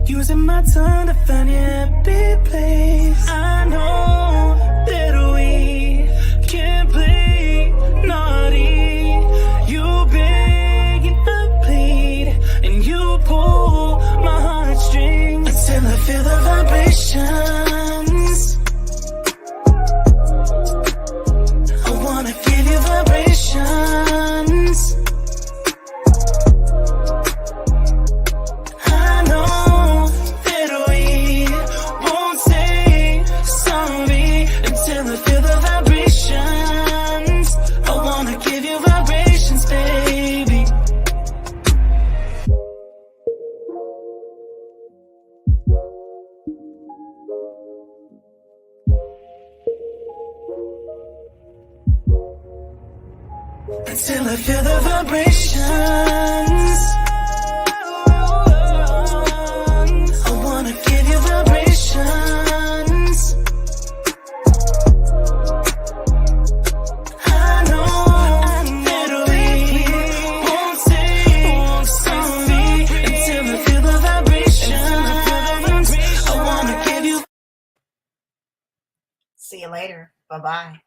Using my tongue to find your happy place. I know that we can't play naughty. You beg and I plead, and you pull my heartstrings until I feel the vibrations. I wanna give you vibrations. Until I feel the vibrations. I wanna give you vibrations. I know that we won't say sorry until I feel the vibrations. I wanna give you. See you later. Bye-bye.